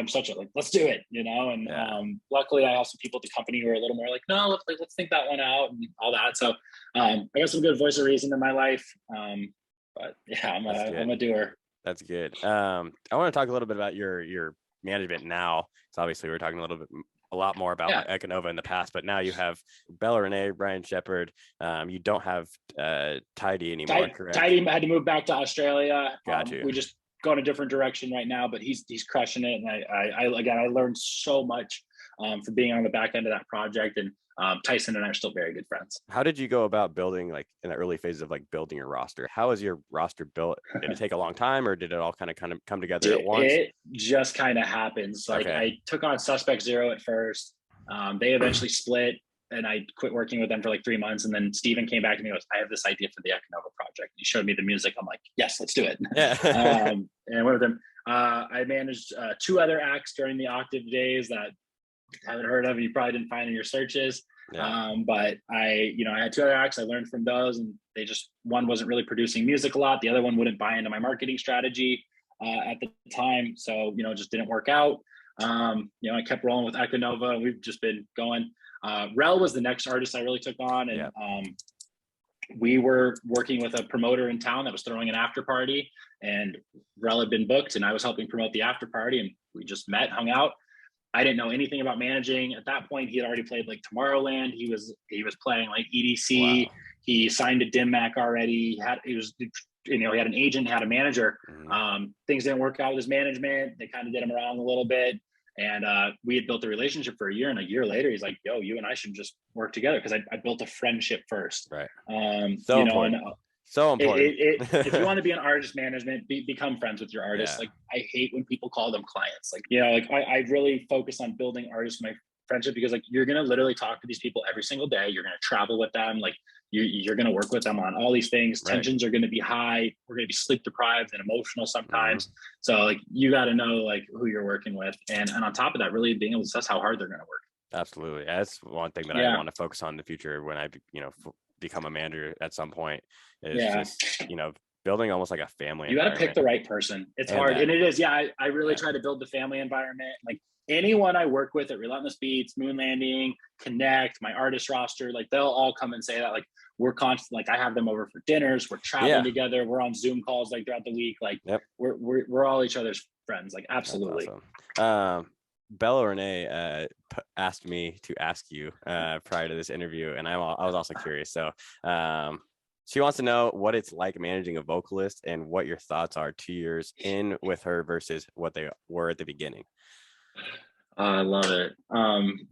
such a like, let's do it, and luckily I have some people at the company who are a little more like, no, let's think that one out and all that. So I got some good voice of reason in my life. But yeah, I'm a doer. That's good. I want to talk a little bit about your management now. So obviously we're talking a lot more about Econova in the past, but now you have Bella Renee, Brian Shepard. You don't have Tidy anymore, correct? Tidy had to move back to Australia. Got you. We just go in a different direction right now, but he's crushing it. And I learned so much from being on the back end of that project. And Tyson and I are still very good friends. How did you go about building, like in the early phases of like building your roster? How was your roster built? Did it take a long time, or did it all kind of come together at once? It just kind of happens. Like I took on Suspect Zero at first. They eventually split, and I quit working with them for like 3 months. And then Steven came back to me and goes, I have this idea for the Econova project. He showed me the music. I'm like, yes, let's do it. Yeah. And I went with them. I managed 2 other acts during the Octave days that haven't heard of, you probably didn't find in your searches. But I had 2 other acts. I learned from those, and they just, one wasn't really producing music a lot. The other one wouldn't buy into my marketing strategy at the time. So, it just didn't work out. I kept rolling with Econova, and we've just been going. Rel was the next artist I really took on. And we were working with a promoter in town that was throwing an after party, and Rel had been booked, and I was helping promote the after party, and we just met, hung out. I didn't know anything about managing. At that point, he had already played like Tomorrowland. He was playing like EDC. Wow. He signed a Dim Mac already. He had an agent, had a manager. Things didn't work out with his management. They kind of did him wrong a little bit. And we had built a relationship for a year. And a year later, he's like, yo, you and I should just work together. Because I built a friendship first. Right. So important. So important. If you want to be an artist management, become friends with your artists. Like, I hate when people call them clients. Like, I really focus on building artists my friendship, because like, you're going to literally talk to these people every single day. You're going to travel with them. Like you're going to work with them on all these things. Right. Tensions are going to be high. We're going to be sleep deprived and emotional sometimes. So like, you got to know like who you're working with. And on top of that, really being able to assess how hard they're going to work. Absolutely. That's one thing that I want to focus on in the future when I, become a manager at some point, is just, building almost like a family. You got to pick the right person. It's hard. And it is. Yeah. I really try to build the family environment. Like anyone I work with at Relentless Beats, Moon Landing, Connect, my artist roster, like they'll all come and say that, like, we're constant, like I have them over for dinners, we're traveling together, we're on Zoom calls like throughout the week. Like we're all each other's friends. Like absolutely. That's awesome. Bella Renee asked me to ask you prior to this interview, and I was also curious. So she wants to know what it's like managing a vocalist and what your thoughts are 2 years in with her versus what they were at the beginning. I love it.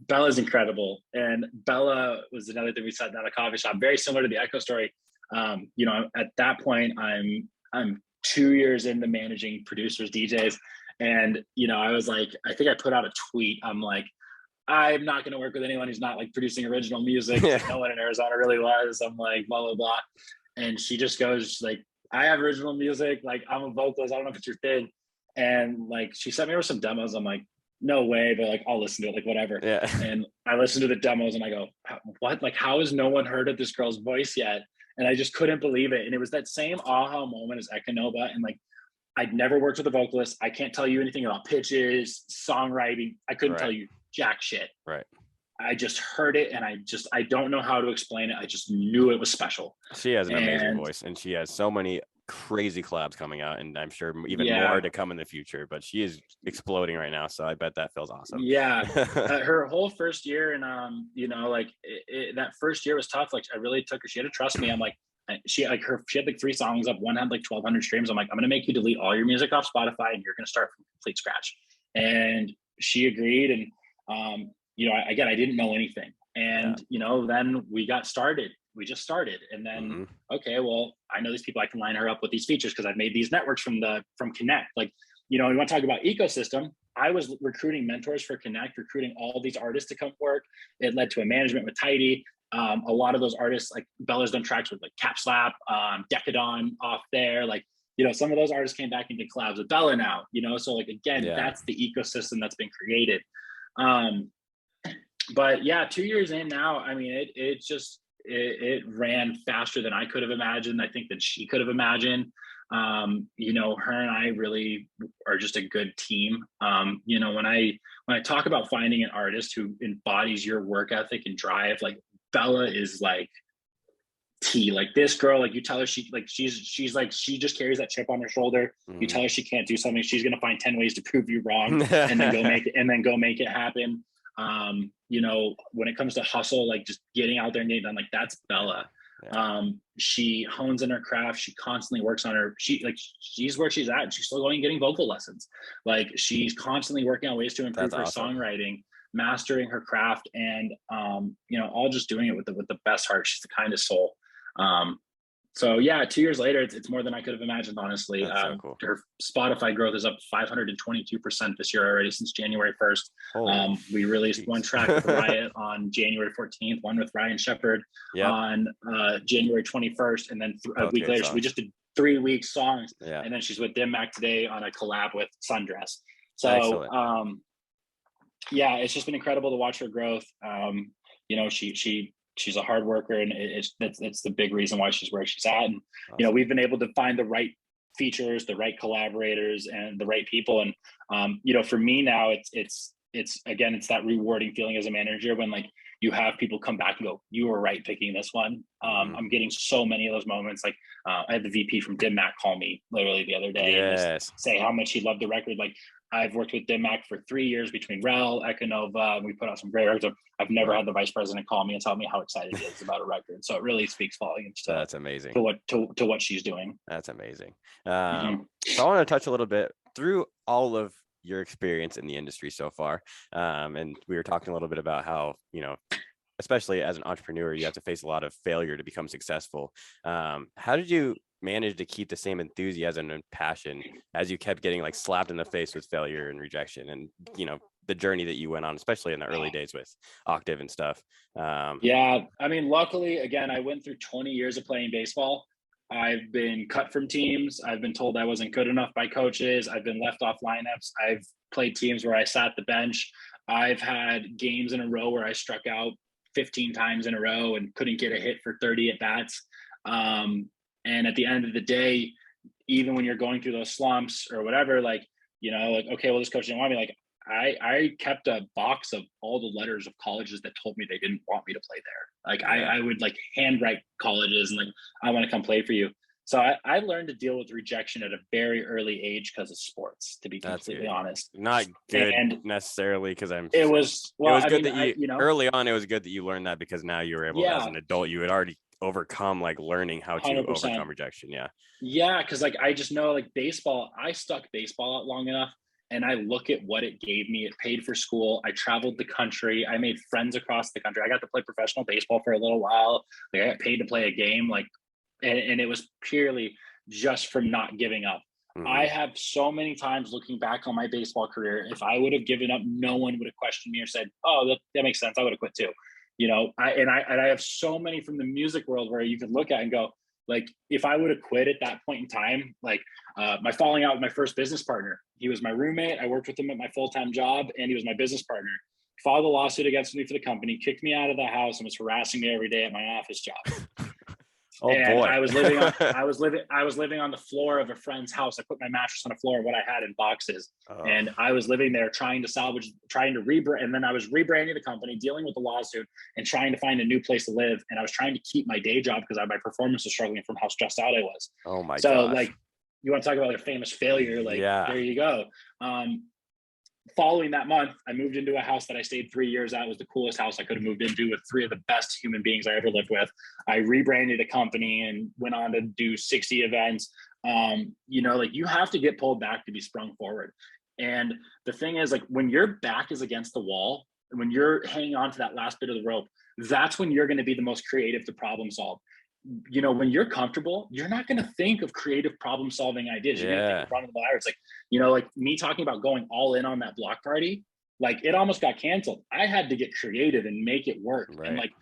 Bella's incredible. And Bella was another thing we sat down at a coffee shop, very similar to the Echo story. At that point, I'm 2 years into managing producers, DJs. And, I was like, I think I put out a tweet. I'm like, I'm not going to work with anyone who's not like producing original music. No one in Arizona really was. I'm like, blah, blah, blah. And she just goes like, I have original music. Like, I'm a vocalist. I don't know if it's your thing. And like, she sent me over some demos. I'm like, no way, but like, I'll listen to it, like whatever. Yeah. And I listened to the demos and I go, what? Like, how has no one heard of this girl's voice yet? And I just couldn't believe it. And it was that same aha moment as Econova. And like, I'd never worked with a vocalist. I can't tell you anything about pitches, songwriting. I couldn't tell you jack shit. Right. I just heard it, and I don't know how to explain it. I just knew it was special. She has an amazing voice, and she has so many crazy collabs coming out, and I'm sure even more to come in the future, but she is exploding right now. So I bet that feels awesome. Yeah. Her whole first year, and like that first year was tough. Like I really took her, she had to trust me. I'm like, she had like 3 songs up, one had like 1,200 streams. I'm like, I'm gonna make you delete all your music off Spotify, and you're gonna start from complete scratch. And she agreed. And again, I didn't know anything. And then we got started. We just started. And then okay, well, I know these people, I can line her up with these features because I've made these networks from Connect. Like, you want to talk about ecosystem. I was recruiting mentors for Connect, recruiting all these artists to come work. It led to a management with Tidy. A lot of those artists, like Bella's done tracks with like Cap Slap, Decadon off there. Like, some of those artists came back and did collabs with Bella now, so like, again, that's the ecosystem that's been created. But yeah, 2 years in now, I mean, it ran faster than I could have imagined. I think that she could have imagined. Her and I really are just a good team. When I talk about finding an artist who embodies your work ethic and drive, like Bella is like like this girl, like you tell her she's like, she just carries that chip on her shoulder. You tell her she can't do something, she's gonna find 10 ways to prove you wrong and then go make it happen. When it comes to hustle, like just getting out there and getting done, like that's Bella. She hones in her craft. She constantly works on her. She's where she's at. She's still going and getting vocal lessons. Like she's constantly working on ways to improve her songwriting, mastering her craft, and all just doing it with the best heart. She's the kindest soul. So yeah, 2 years later, it's more than I could have imagined, honestly. So cool. Her Spotify growth is up 522% this year already since January 1st. We released one track with Riot on January 14th, one with Ryan Shepherd on January 21st, and then a week later, we just did 3-week songs, and then she's with Dim Mak today on a collab with Sundress. So it's just been incredible to watch her growth. She's a hard worker, and it's the big reason why she's where she's at. And we've been able to find the right features, the right collaborators, and the right people. And for me now, it's that rewarding feeling as a manager when like you have people come back and go, you were right picking this one. I'm getting so many of those moments. Like I had the VP from Dim Mak call me literally the other day and just say how much he loved the record. Like I've worked with Dim Mak for 3 years between Rel, Econova, and we put out some great records. I've never had the vice president call me and tell me how excited he is about a record. So it really speaks volumes to that's amazing to what she's doing. That's amazing. So I want to touch a little bit through all of your experience in the industry so far. And we were talking a little bit about how, especially as an entrepreneur, you have to face a lot of failure to become successful. How did you manage to keep the same enthusiasm and passion as you kept getting like slapped in the face with failure and rejection and, the journey that you went on, especially in the early days with Octave and stuff? I mean, luckily, again, I went through 20 years of playing baseball. I've been cut from teams. I've been told I wasn't good enough by coaches. I've been left off lineups. I've played teams where I sat the bench. I've had games in a row where I struck out 15 times in a row and couldn't get a hit for 30 at bats. And at the end of the day, even when you're going through those slumps or whatever, like, okay, well, this coach didn't want me. Like I kept a box of all the letters of colleges that told me they didn't want me to play there. Like I would like handwrite colleges and like, I want to come play for you. So I learned to deal with rejection at a very early age because of sports, to be completely honest. Not good necessarily because it was good that you early on, it was good that you learned that because now you were able as an adult, you had already overcome like learning how to 100%. Overcome rejection. Because like I just know like baseball, I stuck baseball out long enough and I look at what it gave me. It paid for school. I traveled the country. I made friends across the country. I got to play professional baseball for a little while. Like I got paid to play a game, like, and it was purely just from not giving up. I have so many times looking back on my baseball career, if I would have given up, no one would have questioned me or said, oh, that makes sense. I would have quit too. I have so many from the music world where you could look at and go, like, if I would have quit at that point in time, like my falling out with my first business partner, he was my roommate. I worked with him at my full-time job and he was my business partner. Filed a lawsuit against me for the company, kicked me out of the house and was harassing me every day at my office job. Oh And boy. I was living on the floor of a friend's house. I put my mattress on the floor of what I had in boxes. Oh, And I was living there trying to rebrand. And then I was rebranding the company, dealing with the lawsuit and trying to find a new place to live. And I was trying to keep my day job because my performance was struggling from how stressed out I was. oh my So gosh. like, you want to talk about a famous failure? Like, Yeah. there you go. Following that month, I moved into a house that I stayed 3 years at. It was the coolest house I could have moved into with 3 of the best human beings I ever lived with. I rebranded a company and went on to do 60 events. Like you have to get pulled back to be sprung forward. And the thing is, like, when your back is against the wall, when you're hanging on to that last bit of the rope, that's when you're going to be the most creative to problem solve. When you're comfortable, you're not going to think of creative problem solving ideas. You're going to think of running the wire. It's like, like me talking about going all in on that block party, like it almost got canceled. I had to get creative and make it work. Right. And like,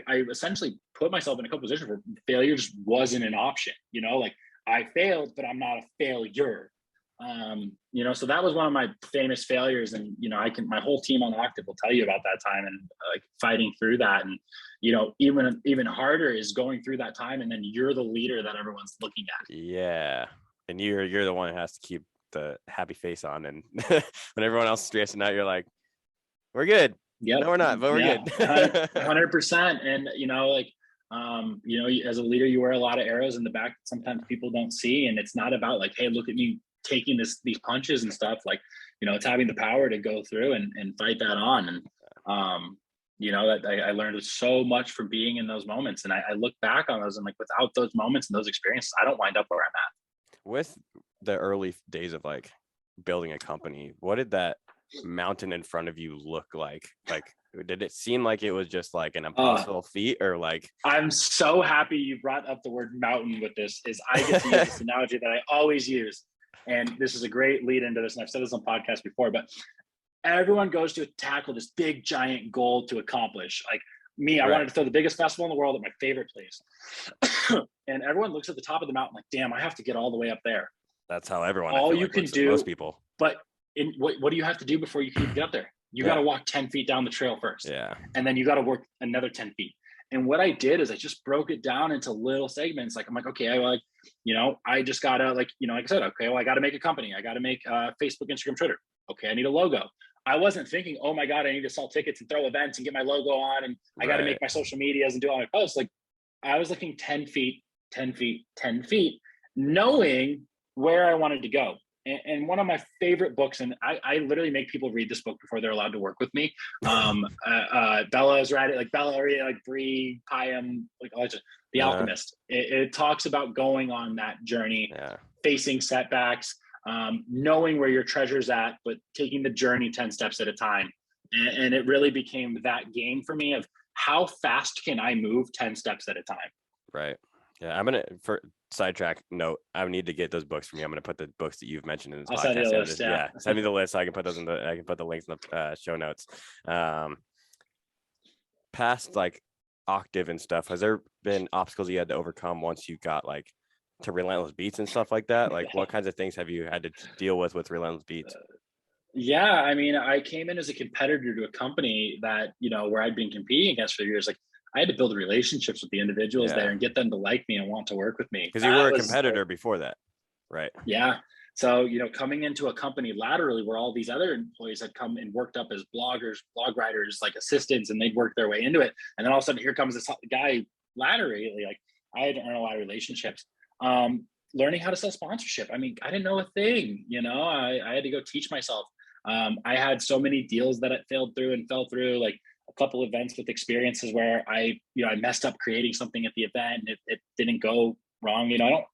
I essentially put myself in a couple positions where failure just wasn't an option. Like I failed, but I'm not a failure. So that was one of my famous failures. And, my whole team on Octave will tell you about that time and like fighting through that. And, even harder is going through that time. And then you're the leader that everyone's looking at. Yeah. And you're the one who has to keep the happy face on. And when everyone else is stressing out, you're like, we're good. Yeah. No, we're not, but we're good. 100%. And, as a leader, you wear a lot of arrows in the back that sometimes people don't see. And it's not about like, hey, look at me taking these punches and stuff. Like, it's having the power to go through and fight that on. And, that I learned so much from being in those moments. And I look back on those and like, without those moments and those experiences, I don't wind up where I'm at. With the early days of like building a company, what did that mountain in front of you look like? Like, did it seem like it was just like an impossible feat, or like? I'm so happy you brought up the word mountain with this. Is I get to use this analogy that I always use. And this is a great lead into this. And I've said this on podcasts before, but everyone goes to tackle this big, giant goal to accomplish. Like me, I wanted to throw the biggest festival in the world at my favorite place. And everyone looks at the top of the mountain like, damn, I have to get all the way up there. That's how everyone, all you can do, most people. But what do you have to do before you can get up there? You got to walk 10 feet down the trail first. Yeah. And then you got to work another 10 feet. And what I did is I just broke it down into little segments. Like, I'm like, okay, I just gotta like I said, okay, well, I got to make a company. I got to make Facebook, Instagram, Twitter. Okay. I need a logo. I wasn't thinking, oh my God, I need to sell tickets and throw events and get my logo on. And I got to make my social medias and do all my posts. Like I was looking 10 feet, 10 feet, 10 feet, knowing where I wanted to go. And one of my favorite books, and I literally make people read this book before they're allowed to work with me. Bella's read it, like Bella, like Bree, Payam, like all The Alchemist. It talks about going on that journey, facing setbacks, knowing where your treasure's at, but taking the journey 10 steps at a time. And it really became that game for me of how fast can I move 10 steps at a time? Right. Yeah. I'm going to, for sidetrack note, I need to get those books from you. I'm going to put the books that you've mentioned in this podcast. Send you the list, send me the list so I can put those I can put the links in the show notes. Past like Octave and stuff, has there been obstacles you had to overcome once you got like to Relentless Beats and stuff like that? Like what kinds of things have you had to deal with Relentless Beats? Yeah, I mean, I came in as a competitor to a company that, where I'd been competing against for years. Like I had to build relationships with the individuals there and get them to like me and want to work with me. Because you were a competitor before that, right? Yeah. So, coming into a company laterally where all these other employees had come and worked up as bloggers, blog writers, like assistants, and they'd work their way into it. And then all of a sudden here comes this guy laterally, like I had to earn a lot of relationships. Learning how to sell sponsorship. I mean, I didn't know a thing, I had to go teach myself. I had so many deals that it fell through, like a couple events with experiences where I messed up creating something at the event and it didn't go wrong. I don't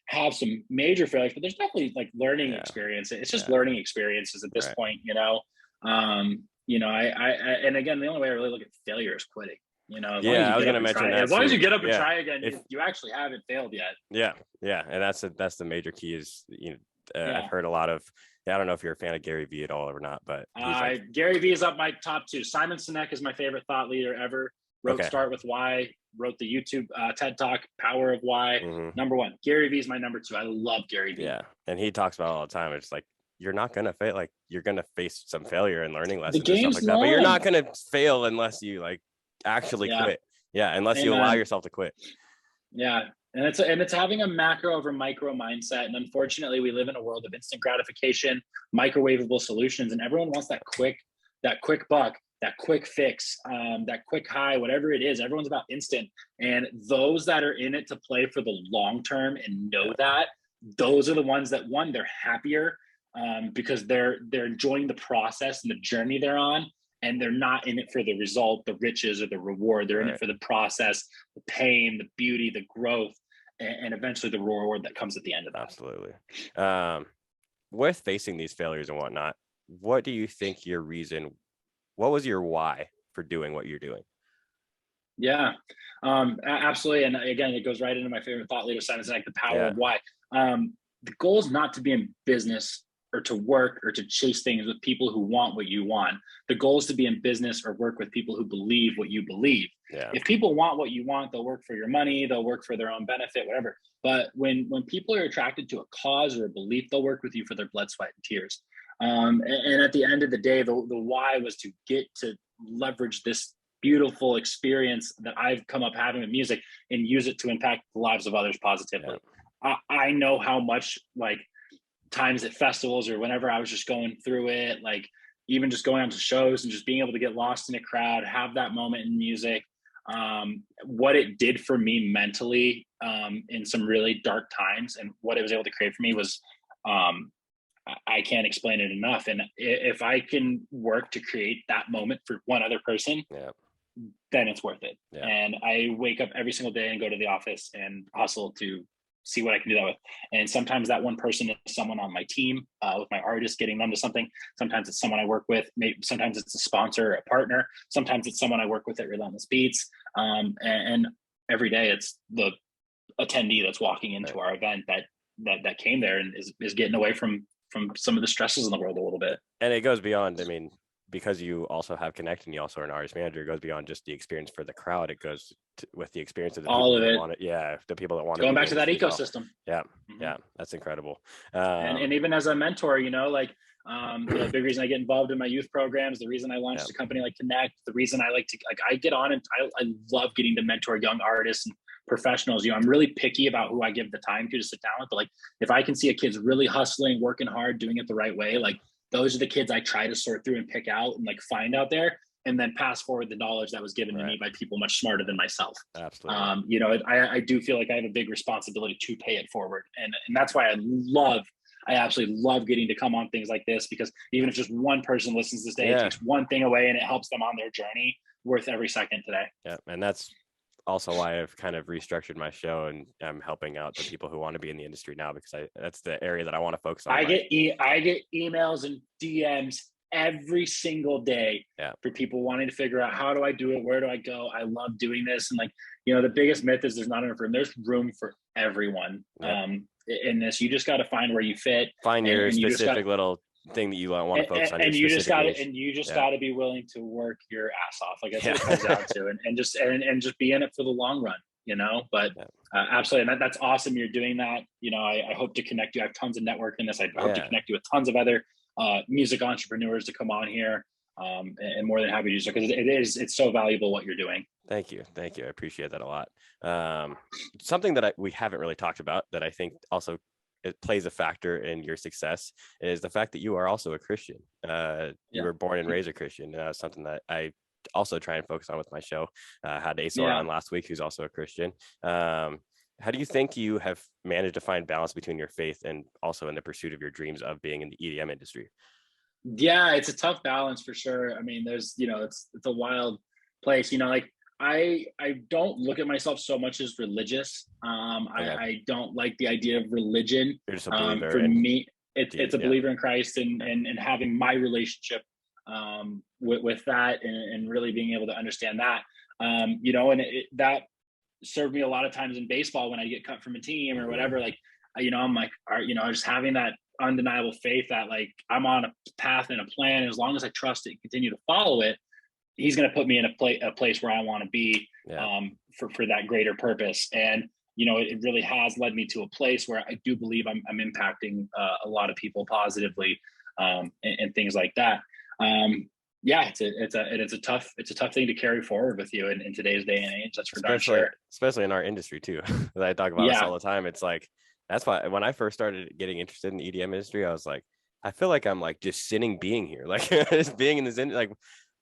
have some major failures, but there's definitely like learning experience. It's just learning experiences at this point, I and again, the only way I really look at failure is quitting. I was going to mention that. As long as you get up and try again, you actually haven't failed yet. Yeah. And that's the major key is, I've heard a lot of, I don't know if you're a fan of Gary Vee at all or not, but Gary Vee is up my top 2. Simon Sinek is my favorite thought leader ever. Wrote Start With Why, wrote the YouTube TED Talk, Power of Why. Number 1. Gary Vee is my number 2. I love Gary Vee. Yeah. And he talks about it all the time. It's like, you're not going to fail. Like you're going to face some failure and learning lessons and stuff like that, but you're not going to fail unless you like actually quit. Yeah. Unless you allow yourself to quit. Yeah. And it's having a macro over micro mindset. And unfortunately, we live in a world of instant gratification, microwavable solutions, and everyone wants that quick buck, that quick fix, that quick high, whatever it is. Everyone's about instant. And those that are in it to play for the long term and know that, those are the ones that, one, they're happier, because they're enjoying the process and the journey they're on, and they're not in it for the result, the riches, or the reward. They're in it for the process, the pain, the beauty, the growth, and eventually the reward that comes at the end of that. Absolutely. With facing these failures and whatnot, what do you think what was your why for doing what you're doing? Yeah, absolutely. And again, it goes right into my favorite thought leader sentence, like the power of why. The goal is not to be in business or to work or to chase things with people who want what you want. The goal is to be in business or work with people who believe what you believe. Yeah. If people want what you want, they'll work for your money, they'll work for their own benefit, whatever. But when people are attracted to a cause or a belief, they'll work with you for their blood, sweat, and tears. And at the end of the day, the why was to get to leverage this beautiful experience that I've come up having with music and use it to impact the lives of others positively. I know how much, like, times at festivals or whenever I was just going through it, like even just going on to shows and just being able to get lost in a crowd, have that moment in music, what it did for me mentally, in some really dark times, and what it was able to create for me was, I can't explain it enough. And if I can work to create that moment for one other person, then it's worth it. And I wake up every single day and go to the office and hustle to see what I can do that with. And sometimes that one person is someone on my team, with my artist, getting them to something. Sometimes it's someone I work with. Sometimes it's a sponsor, a partner. Sometimes it's someone I work with at Relentless Beats. And every day it's the attendee that's walking into our event that came there and is getting away from some of the stresses in the world a little bit. And it goes beyond, I mean, because you also have Connect and you also are an artist manager, it goes beyond just the experience for the crowd. It goes with the experience of the all people of that it. want it. Yeah, the people that want going to back to that ecosystem. Well. Yeah, that's incredible. And even as a mentor, like, the big reason I get involved in my youth programs, the reason I launched a company like Connect, the reason I like to, like, I get on and I love getting to mentor young artists and professionals. I'm really picky about who I give the time to sit down with. But like, if I can see a kid's really hustling, working hard, doing it the right way, like, those are the kids I try to sort through and pick out and like find out there, and then pass forward the knowledge that was given to me by people much smarter than myself. Absolutely. I do feel like I have a big responsibility to pay it forward. And that's why I absolutely love getting to come on things like this, because even if just one person listens this day, it takes one thing away and it helps them on their journey, worth every second today. Yeah. And that's also why I've kind of restructured my show, and I'm helping out the people who want to be in the industry now, because that's the area that I want to focus on. I get emails and DMs every single day for people wanting to figure out, how do I do it? Where do I go? I love doing this. And like, the biggest myth is there's not enough room. There's room for everyone. In this, you just got to find where you fit. Find your specific little thing that you want to focus on. And you just got to be willing to work your ass off. Like, that's what it comes down to, and just be in it for the long run, but absolutely. And that's awesome. You're doing that. I hope to connect you. I have tons of network in this. I hope to connect you with tons of other music entrepreneurs to come on here. And more than happy to do so, because it's so valuable what you're doing. Thank you. I appreciate that a lot. Something that we haven't really talked about that I think also it plays a factor in your success is the fact that you are also a Christian. You were born and raised a Christian. Something that I also try and focus on with my show. Had Asor on last week, who's also a Christian. How do you think you have managed to find balance between your faith and also in the pursuit of your dreams of being in the EDM industry? Yeah, it's a tough balance for sure. I mean, there's, it's a wild place, like, I don't look at myself so much as religious. I don't like the idea of religion. You're just a believer for me, it's a believer in Christ, and having my relationship with that, and really being able to understand that, and that served me a lot of times in baseball when I get cut from a team or whatever. Like, I'm like, just having that undeniable faith that, like, I'm on a path and a plan. As long as I trust it and continue to follow it, he's going to put me in a place where I want to be, for that greater purpose. And, it really has led me to a place where I do believe I'm impacting a lot of people positively, and things like that. Yeah, it's a tough thing to carry forward with you in today's day and age. That's for darn especially sure. especially in our industry too. I talk about this Yeah, all the time. It's like that's why when I first started getting interested in the EDM industry, I was like, I feel like I'm like just sinning being here, like just being in this like,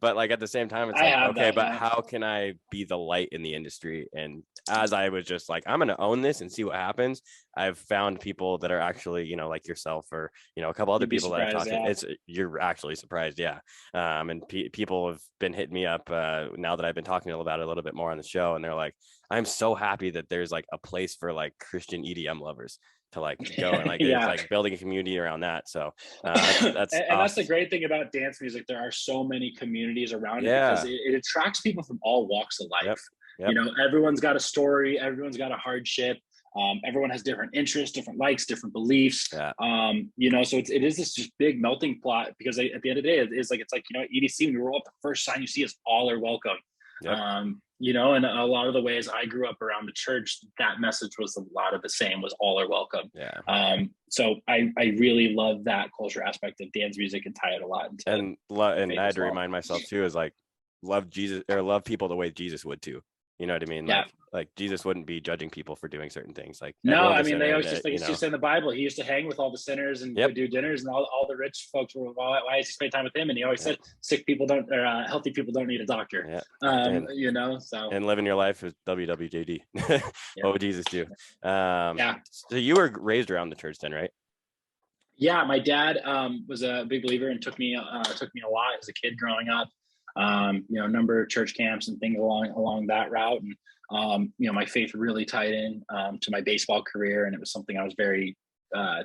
but like at the same time, it's I like, have okay, that. but Yeah, how can I be the light in the industry? And as I was just like, I'm gonna own this and see what happens. I've found people that are actually, like yourself or a couple other you'd be people that I've surprised. talked to. Yeah, You're actually surprised, yeah. And people have been hitting me up now that I've been talking about it a little bit more on the show, and they're like, I'm so happy that there's like a place for like Christian EDM lovers to like go and like it's yeah. like building a community around that. So that's And that's the awesome. great thing about dance music. There are so many communities around it because Yeah. it attracts people from all walks of life. Yep. Yep. Everyone's got a story, everyone's got a hardship. Everyone has different interests, different likes, different beliefs. Yeah. So it is this just big melting pot because at the end of the day, it's like EDC, when you roll up, the first sign you see is all are welcome. Yep. And a lot of the ways I grew up around the church, that message was a lot of the same, was all are welcome. Yeah. So I really love that culture aspect of dance music and tie it a lot into And I had to remind myself too, is like love Jesus or love people the way Jesus would too. You know what I mean? Yeah. Like Jesus wouldn't be judging people for doing certain things. Like No, everyone's I a mean, they sinner. always just like it's just in the Bible. He used to hang with all the sinners and Yep. would do dinners, and all the rich folks were, why is he spending time with him? And he always said, sick people don't, or healthy people don't need a doctor. Yeah. So and living your life is WWJD. What would Jesus do? Yeah. So you were raised around the church then, right? Yeah, my dad was a big believer and took me a lot as a kid growing up. A number of church camps and things along that route, and my faith really tied in to my baseball career, and it was something I was very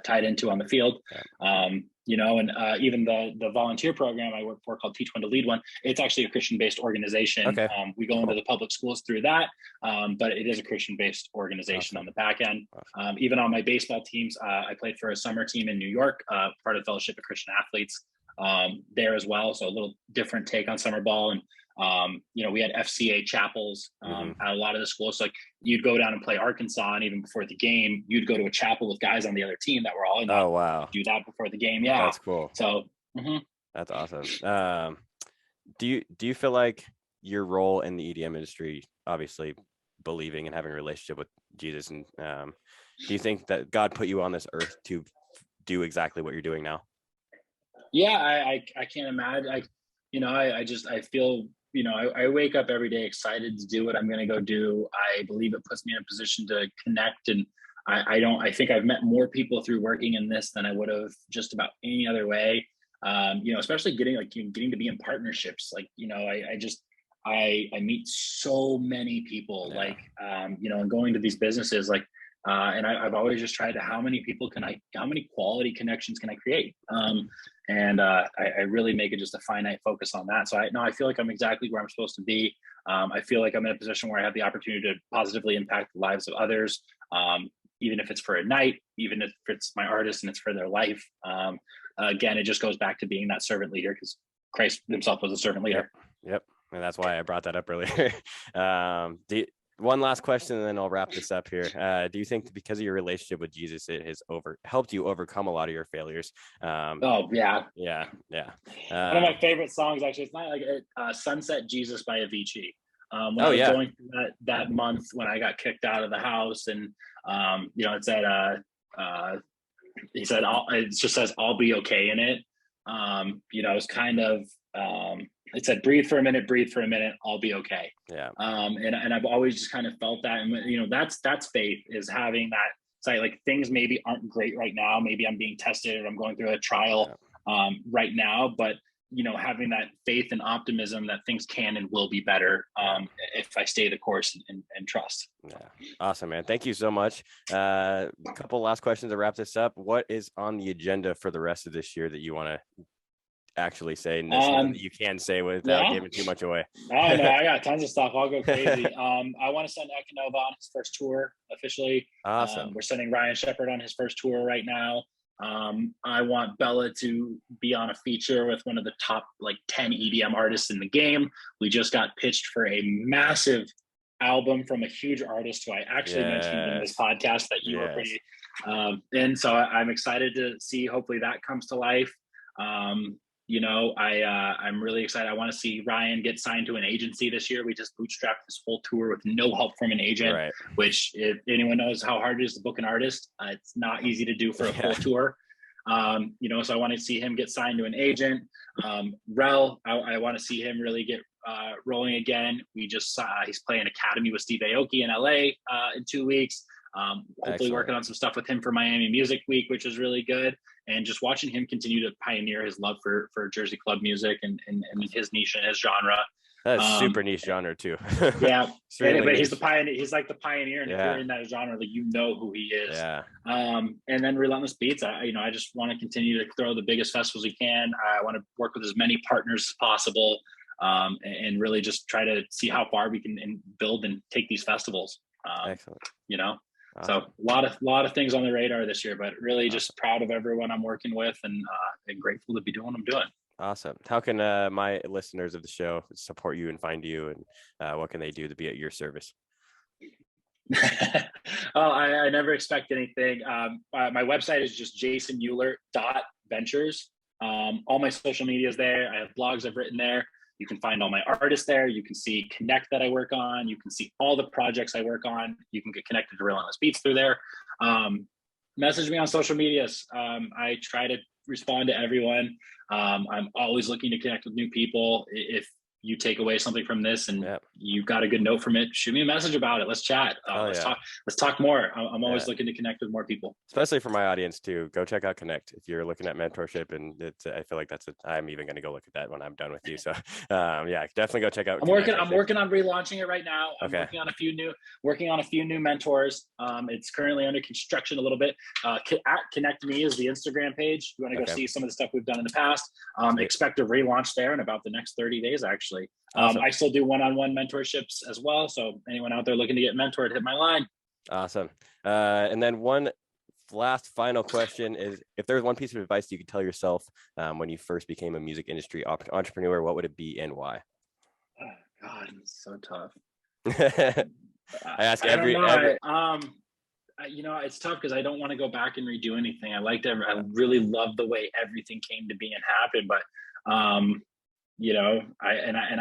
tied into on the field. Even the volunteer program I work for called Teach One to Lead One, it's actually a Christian-based organization. Okay. We go into the public schools through that, but it is a Christian-based organization on the back end. Even on my baseball teams, I played for a summer team in New York, part of the Fellowship of Christian Athletes there as well. So a little different take on summer ball. And we had FCA chapels at a lot of the schools. So like you'd go down and play Arkansas, and even before the game, you'd go to a chapel with guys on the other team that were all in that. Oh wow, do that before the game. Yeah, that's cool. So that's awesome. Do you feel like your role in the EDM industry, obviously believing and having a relationship with Jesus, and do you think that God put you on this earth to do exactly what you're doing now? Yeah, I can't imagine. I feel, I wake up every day excited to do what I'm going to go do. I believe it puts me in a position to connect. And I think I've met more people through working in this than I would have just about any other way. Especially getting to be in partnerships. I meet so many people, and going to these businesses, and I've always just tried to, how many quality connections can I create? I really make it just a finite focus on that. So I feel like I'm exactly where I'm supposed to be. I feel like I'm in a position where I have the opportunity to positively impact the lives of others, even if it's for a night, even if it's my artist and it's for their life. Again, it just goes back to being that servant leader, because Christ himself was a servant leader. Yep. And that's why I brought that up earlier. One last question, and then I'll wrap this up here. Do you think because of your relationship with Jesus, it has helped you overcome a lot of your failures? Oh yeah. Yeah. One of my favorite songs, actually, it's not like "Sunset Jesus" by Avicii. When I was going through that month when I got kicked out of the house, and it said he said it just says "I'll be okay" in it. It's kind of it said breathe for a minute, I'll be okay. Yeah. And I've always just kind of felt that. And that's faith, is having that. It's like things maybe aren't great right now. Maybe I'm being tested, or I'm going through a trial right now, but having that faith and optimism that things can and will be better if I stay the course and trust. Yeah. Awesome, man. Thank you so much. A couple last questions to wrap this up. What is on the agenda for the rest of this year that you want to actually say, that you can say without giving too much away? I got tons of stuff. I'll go crazy. I want to send Ekanova on his first tour officially. Awesome. We're sending Ryan Shepard on his first tour right now. I want Bella to be on a feature with one of the top 10 EDM artists in the game. We just got pitched for a massive album from a huge artist who I actually mentioned in this podcast that you were pretty and so I'm excited to see, hopefully that comes to life. I'm really excited. I want to see Ryan get signed to an agency this year. We just bootstrapped this whole tour with no help from an agent, Right. which if anyone knows how hard it is to book an artist, it's not easy to do for a full tour. So I want to see him get signed to an agent. Rel, I want to see him really get rolling again. We just he's playing Academy with Steve Aoki in LA in 2 weeks. Hopefully working on some stuff with him for Miami Music Week, which is really good. And just watching him continue to pioneer his love for Jersey club music and his niche and his genre. That's super niche genre too. Yeah, but he's the pioneer. He's like the pioneer, and if you're in that genre, like you know who he is. Yeah. And then Relentless Beats. I just want to continue to throw the biggest festivals we can. I want to work with as many partners as possible, and really just try to see how far we can build and take these festivals. Excellent. Awesome. So a lot of things on the radar this year, but really just proud of everyone I'm working with, and grateful to be doing what I'm doing. Awesome. How can my listeners of the show support you and find you, and what can they do to be at your service? I never expect anything. My website is just jasoneuler.ventures. All my social media is there. I have blogs I've written there. You can find all my artists there. You can see Connect that I work on. You can see all the projects I work on. You can get connected to Relentless Beats through there. Message me on social medias. I try to respond to everyone. I'm always looking to connect with new people. If you take away something from this and you got a good note from it, shoot me a message about it. Let's chat. Let's talk more. I'm always looking to connect with more people. Especially for my audience too. Go check out Connect if you're looking at mentorship, and I feel like I'm even going to go look at that when I'm done with you. So definitely go check out. I'm working on relaunching it right now. I'm working on a few new mentors. It's currently under construction a little bit. At Connect Me is the Instagram page. You want to go see some of the stuff we've done in the past. Expect a relaunch there in about the next 30 days, actually. Awesome. I still do one-on-one mentorships as well. So anyone out there looking to get mentored, hit my line. Awesome. And then one last final question is, if there's one piece of advice you could tell yourself when you first became a music industry entrepreneur, what would it be and why? Oh, God, it's so tough. I ask it's tough because I don't want to go back and redo anything. I really love the way everything came to be and happened, but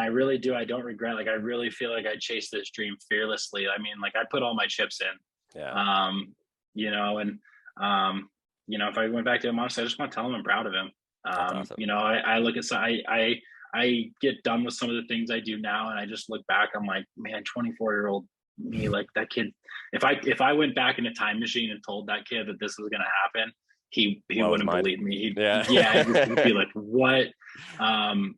I really do. I don't regret. Like, I really feel like I chased this dream fearlessly. I mean, like, I put all my chips in. Yeah. If I went back to him, honestly, I just want to tell him I'm proud of him. Awesome. I look at I get done with some of the things I do now, and I just look back. I'm like, man, 24-year-old me, like that kid. If I went back in a time machine and told that kid that this was going to happen, he wouldn't believe me. He'd be like, what? And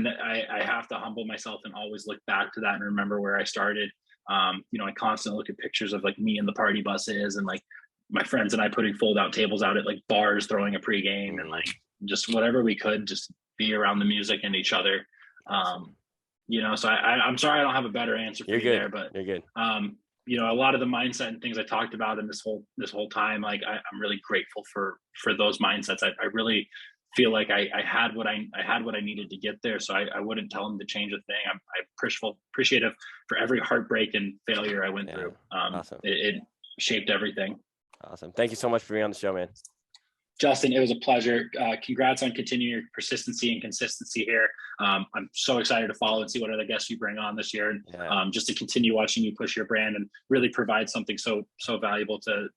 I have to humble myself and always look back to that and remember where I started. I constantly look at pictures of like me in the party buses and like my friends and I putting fold out tables out at like bars, throwing a pregame and like just whatever we could, just be around the music and each other. So I'm sorry I don't have a better answer for you there, but you're good. A lot of the mindset and things I talked about in this whole time, like I'm really grateful for those mindsets. I really feel like I had what I needed to get there. So I wouldn't tell them to change a thing. I'm appreciative for every heartbreak and failure I went through. Awesome. It shaped everything. Awesome. Thank you so much for being on the show, man. Justin, it was a pleasure. Congrats on continuing your persistency and consistency here. I'm so excited to follow and see what other guests you bring on this year, and just to continue watching you push your brand and really provide something so valuable to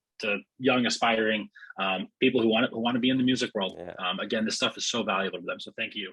young, aspiring people who want to be in the music world. Again, this stuff is so valuable to them. So thank you.